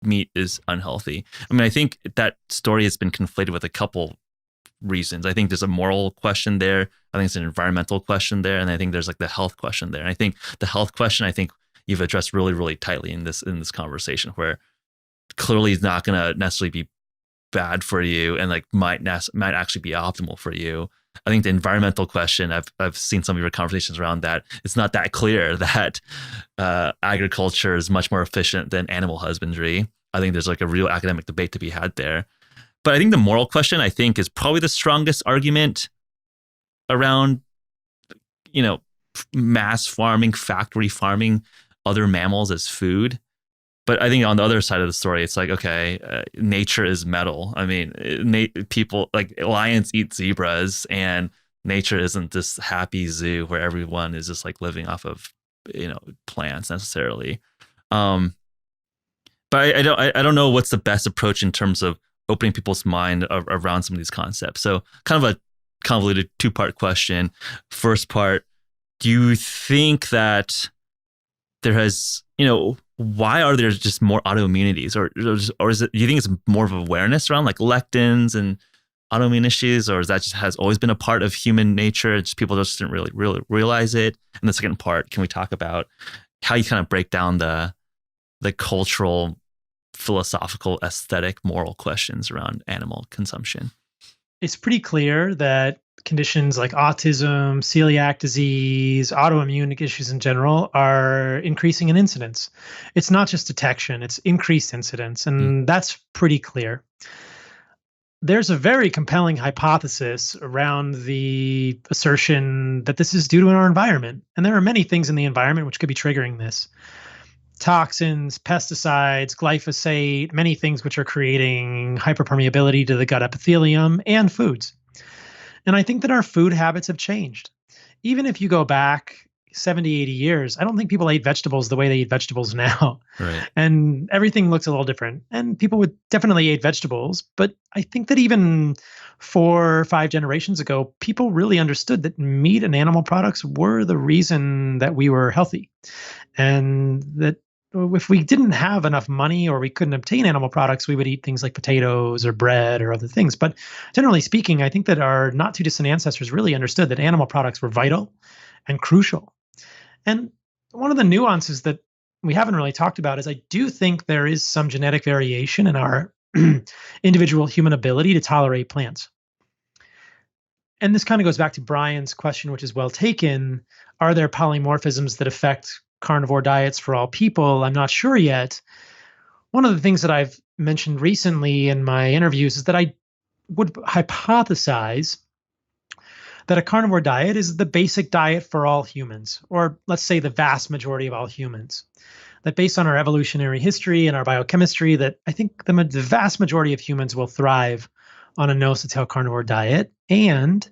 meat is unhealthy? I mean, I think that story has been conflated with a couple reasons. I think there's a moral question there. I think it's an environmental question there. And I think there's like the health question there. And I think the health question, I think you've addressed really, really tightly in this conversation, where clearly it's not going to necessarily be bad for you and like might actually be optimal for you. I think the environmental question, I've seen some of your conversations around that. It's not that clear that agriculture is much more efficient than animal husbandry. I think there's like a real academic debate to be had there. But I think the moral question, I think, is probably the strongest argument around, mass farming, factory farming other mammals as food. But I think on the other side of the story, it's like, okay, nature is metal. I mean, people like lions eat zebras, and nature isn't this happy zoo where everyone is just like living off of, plants necessarily. But I don't know what's the best approach in terms of opening people's mind around some of these concepts. So kind of a convoluted two-part question. First part, do you think that there has, why are there just more autoimmunities, or is it, do you think it's more of awareness around like lectins and autoimmune issues, or is that just has always been a part of human nature? It's just people just didn't really realize it. And the second part, can we talk about how you kind of break down the cultural, philosophical, aesthetic, moral questions around animal consumption? It's pretty clear that conditions like autism, celiac disease, autoimmune issues in general are increasing in incidence. It's not just detection, it's increased incidence, and that's pretty clear. There's a very compelling hypothesis around the assertion that this is due to our environment. And there are many things in the environment which could be triggering this. Toxins, pesticides, glyphosate, many things which are creating hyperpermeability to the gut epithelium, and foods. And I think that our food habits have changed. Even if you go back 70, 80 years, I don't think people ate vegetables the way they eat vegetables now. Right. And everything looks a little different. And people would definitely eat vegetables. But I think that even 4 or 5 generations ago, people really understood that meat and animal products were the reason that we were healthy. And that if we didn't have enough money or we couldn't obtain animal products, we would eat things like potatoes or bread or other things. But generally speaking, I think that our not too distant ancestors really understood that animal products were vital and crucial. And one of the nuances that we haven't really talked about is I do think there is some genetic variation in our individual human ability to tolerate plants. And this kind of goes back to Brian's question, which is well taken. Are there polymorphisms that affect carnivore diets for all people? I'm not sure yet. One of the things that I've mentioned recently in my interviews is that I would hypothesize that a carnivore diet is the basic diet for all humans, or let's say the vast majority of all humans. That based on our evolutionary history and our biochemistry, that I think the vast majority of humans will thrive on a nose-to-tail carnivore diet. And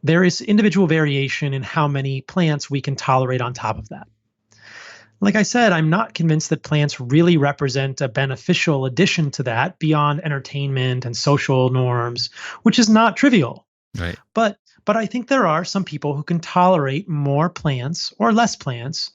there is individual variation in how many plants we can tolerate on top of that. Like I said, I'm not convinced that plants really represent a beneficial addition to that beyond entertainment and social norms, which is not trivial. Right. But I think there are some people who can tolerate more plants or less plants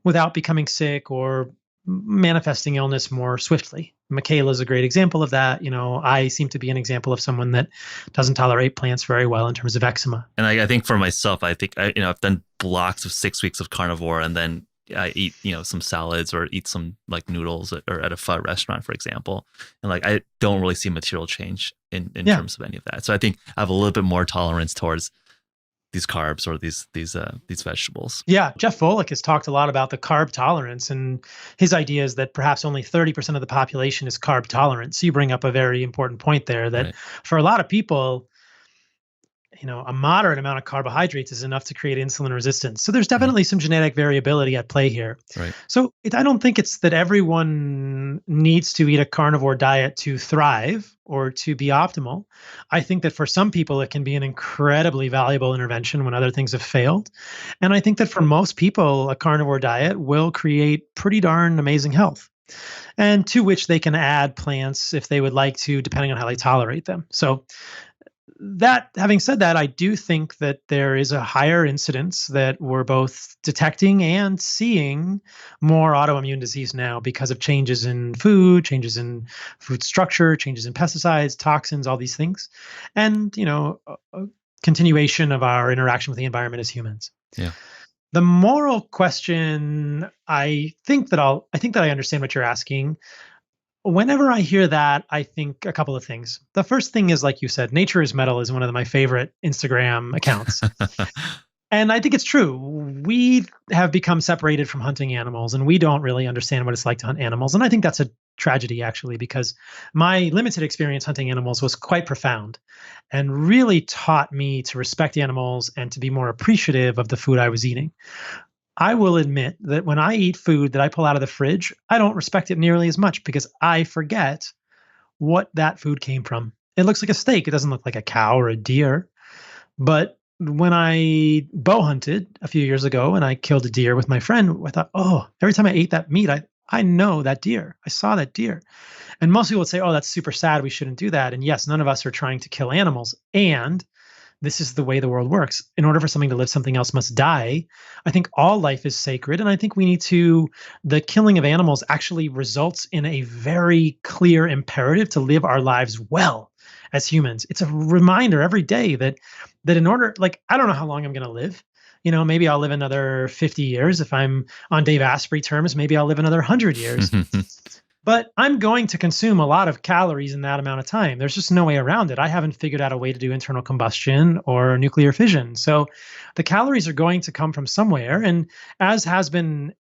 without becoming sick or manifesting illness more swiftly. Michaela is a great example of that. I seem to be an example of someone that doesn't tolerate plants very well in terms of eczema. And I think for myself, I think I've done blocks of 6 weeks of carnivore, and then I eat, some salads or eat some like noodles or at a pho restaurant, for example. And like, I don't really see material change in terms of any of that. So I think I have a little bit more tolerance towards these carbs or these vegetables. Yeah. Geoff Volek has talked a lot about the carb tolerance, and his idea is that perhaps only 30% of the population is carb tolerant. So you bring up a very important point there that for a lot of people, a moderate amount of carbohydrates is enough to create insulin resistance. So there's definitely some genetic variability at play here. Right. So I don't think it's that everyone needs to eat a carnivore diet to thrive or to be optimal. I think that for some people, it can be an incredibly valuable intervention when other things have failed. And I think that for most people, a carnivore diet will create pretty darn amazing health, and to which they can add plants if they would like to, depending on how they tolerate them. So having said that, I do think that there is a higher incidence that we're both detecting and seeing more autoimmune disease now because of changes in food, changes in food structure, changes in pesticides, toxins, all these things, and a continuation of our interaction with the environment as humans. Yeah. The moral question, I think that I understand what you're asking. Whenever I hear that, I think a couple of things. The first thing is, like you said, Nature is Metal is one of my favorite Instagram accounts. And I think it's true. We have become separated from hunting animals, and we don't really understand what it's like to hunt animals. And I think that's a tragedy, actually, because my limited experience hunting animals was quite profound and really taught me to respect animals and to be more appreciative of the food I was eating. I will admit that when I eat food that I pull out of the fridge, I don't respect it nearly as much because I forget what that food came from. It looks like a steak. It doesn't look like a cow or a deer. But when I bow hunted a few years ago and I killed a deer with my friend, I thought, oh, every time I ate that meat, I know that deer. I saw that deer. And most people would say, oh, that's super sad. We shouldn't do that. And yes, none of us are trying to kill animals. And this is the way the world works. In order for something to live, something else must die. I think all life is sacred. And I think the killing of animals actually results in a very clear imperative to live our lives well as humans. It's a reminder every day that in order, I don't know how long I'm going to live. Maybe I'll live another 50 years. If I'm on Dave Asprey terms, maybe I'll live another 100 years. But I'm going to consume a lot of calories in that amount of time. There's just no way around it. I haven't figured out a way to do internal combustion or nuclear fission. So the calories are going to come from somewhere. And as has been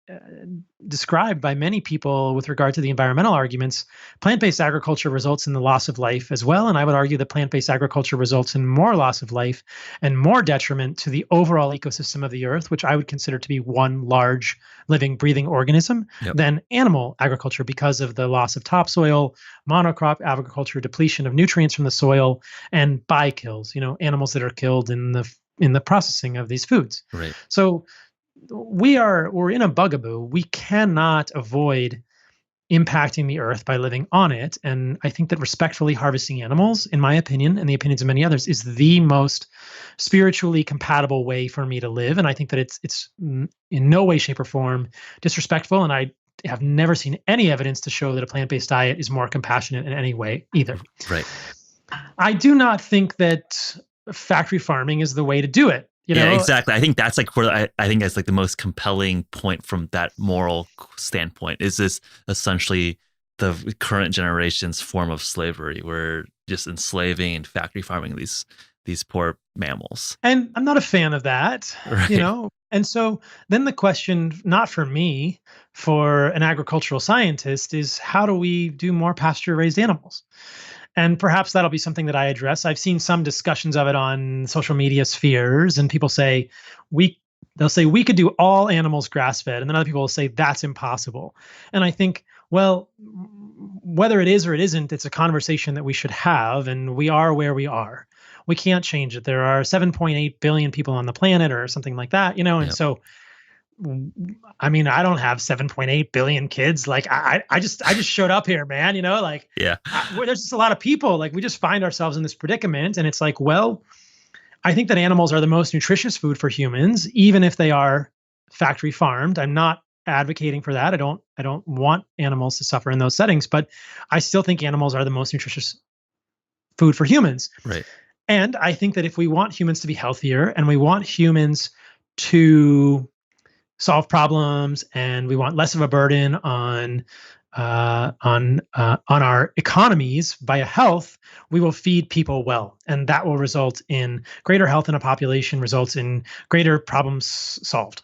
described by many people with regard to the environmental arguments, plant-based agriculture results in the loss of life as well. And I would argue that plant-based agriculture results in more loss of life and more detriment to the overall ecosystem of the earth, which I would consider to be one large living, breathing organism, than animal agriculture because of the loss of topsoil, monocrop agriculture, depletion of nutrients from the soil, and by-kills, animals that are killed in the processing of these foods. Right. So we're in a bugaboo. We cannot avoid impacting the earth by living on it. And I think that respectfully harvesting animals, in my opinion, and the opinions of many others, is the most spiritually compatible way for me to live. And I think that it's in no way, shape, or form disrespectful. And I have never seen any evidence to show that a plant-based diet is more compassionate in any way either. Right. I do not think that factory farming is the way to do it. Yeah, exactly. I think that's where I think that's the most compelling point from that moral standpoint. Is this essentially the current generation's form of slavery? We're just enslaving and factory farming these poor mammals. And I'm not a fan of that, Right. And so then the question, not for me, for an agricultural scientist, is how do we do more pasture-raised animals? And perhaps that'll be something that I address. I've seen some discussions of it on social media spheres, and people say they'll say we could do all animals grass-fed, and then other people will say that's impossible. And I think, well, whether it is or it isn't, it's a conversation that we should have, and we are where we are. We can't change it. There are 7.8 billion people on the planet, or something like that, and so. I mean, I don't have 7.8 billion kids. I just showed up here, man. Yeah. There's just a lot of people. We just find ourselves in this predicament, and it's well, I think that animals are the most nutritious food for humans, even if they are factory farmed. I'm not advocating for that. I don't want animals to suffer in those settings, but I still think animals are the most nutritious food for humans. Right. And I think that if we want humans to be healthier and we want humans to solve problems, and we want less of a burden on our economies via health, we will feed people well, and that will result in greater health in a population, results in greater problems solved,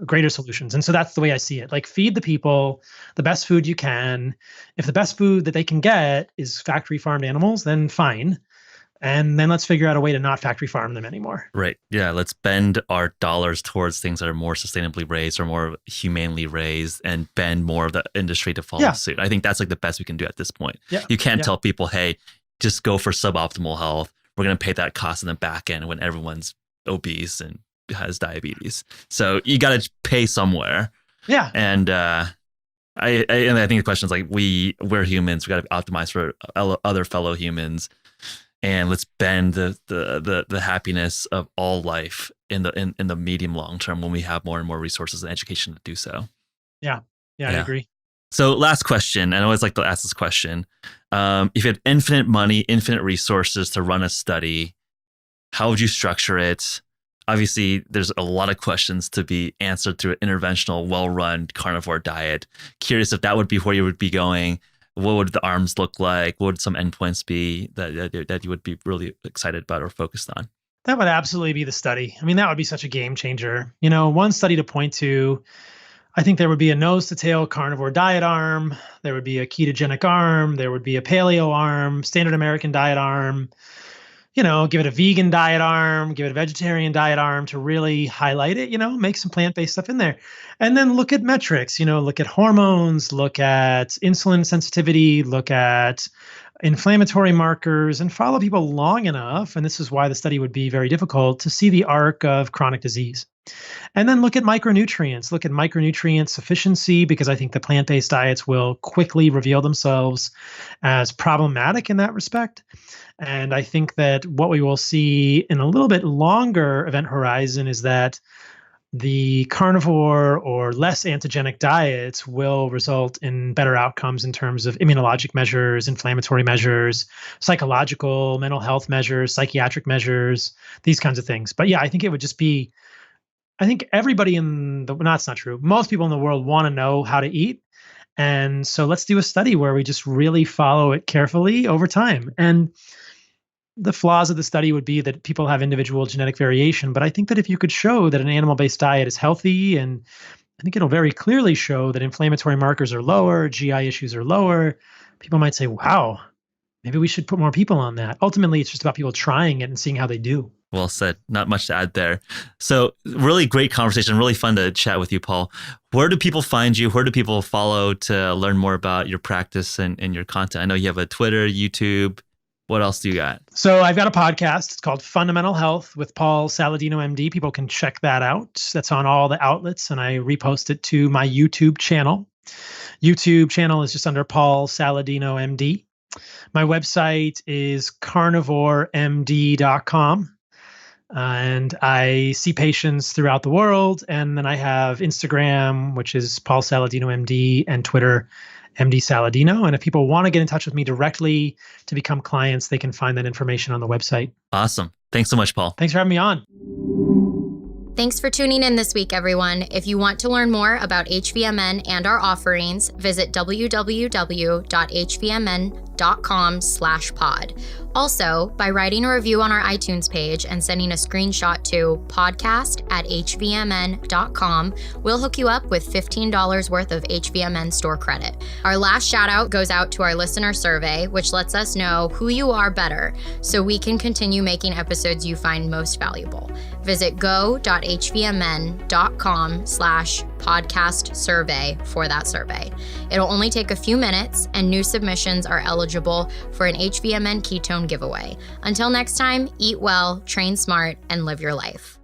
greater solutions. And so that's the way I see it. Feed the people the best food you can. If the best food that they can get is factory farmed animals, then fine. And then let's figure out a way to not factory farm them anymore. Right. Yeah. Let's bend our dollars towards things that are more sustainably raised or more humanely raised, and bend more of the industry to follow suit. I think that's like the best we can do at this point. Yeah. You can't tell people, hey, just go for suboptimal health. We're going to pay that cost in the back end when everyone's obese and has diabetes. So you got to pay somewhere. Yeah. And I think the question is like, we're humans. We got to optimize for other fellow humans. And let's bend the happiness of all life in the medium long term when we have more and more resources and education to do so. Yeah, I agree. So last question, and I always like to ask this question: if you had infinite money, infinite resources to run a study, how would you structure it? Obviously, there's a lot of questions to be answered through an interventional, well-run carnivore diet. Curious if that would be where you would be going. What would the arms look like? What would some endpoints be that you would be really excited about or focused on? That would absolutely be the study. I mean, that would be such a game changer. One study to point to, I think there would be a nose to tail carnivore diet arm. There would be a ketogenic arm. There would be a paleo arm, standard American diet arm. Give it a vegan diet arm, give it a vegetarian diet arm to really highlight it, make some plant-based stuff in there. And then look at metrics, look at hormones, look at insulin sensitivity, look at inflammatory markers, and follow people long enough. And this is why the study would be very difficult to see the arc of chronic disease. And then look at micronutrient sufficiency, because I think the plant-based diets will quickly reveal themselves as problematic in that respect. And I think that what we will see in a little bit longer event horizon is that the carnivore or less antigenic diets will result in better outcomes in terms of immunologic measures, inflammatory measures, psychological, mental health measures, psychiatric measures, these kinds of things. But yeah, I think it would just be, I think everybody it's not true. Most people in the world want to know how to eat. And so let's do a study where we just really follow it carefully over time. And the flaws of the study would be that people have individual genetic variation. But I think that if you could show that an animal-based diet is healthy, and I think it'll very clearly show that inflammatory markers are lower, GI issues are lower, people might say, wow, maybe we should put more people on that. Ultimately, it's just about people trying it and seeing how they do. Well said. Not much to add there. So really great conversation. Really fun to chat with you, Paul. Where do people find you? Where do people follow to learn more about your practice and your content? I know you have a Twitter, YouTube. What else do you got? So I've got a podcast. It's called Fundamental Health with Paul Saladino, MD. People can check that out. That's on all the outlets, and I repost it to my YouTube channel. YouTube channel is just under Paul Saladino, MD. My website is carnivoremd.com. And I see patients throughout the world. And then I have Instagram, which is Paul Saladino, MD, and Twitter, MD Saladino. And if people want to get in touch with me directly to become clients, they can find that information on the website. Awesome. Thanks so much, Paul. Thanks for having me on. Thanks for tuning in this week, everyone. If you want to learn more about HVMN and our offerings, visit www.hvmn.com/pod. Also, by writing a review on our iTunes page and sending a screenshot to podcast@hvmn.com, we'll hook you up with $15 worth of HVMN store credit. Our last shout out goes out to our listener survey, which lets us know who you are better so we can continue making episodes you find most valuable. Visit go.hvmn.com/podcast survey for that survey. It'll only take a few minutes, and new submissions are eligible for an HVMN ketone giveaway. Until next time, eat well, train smart, and live your life.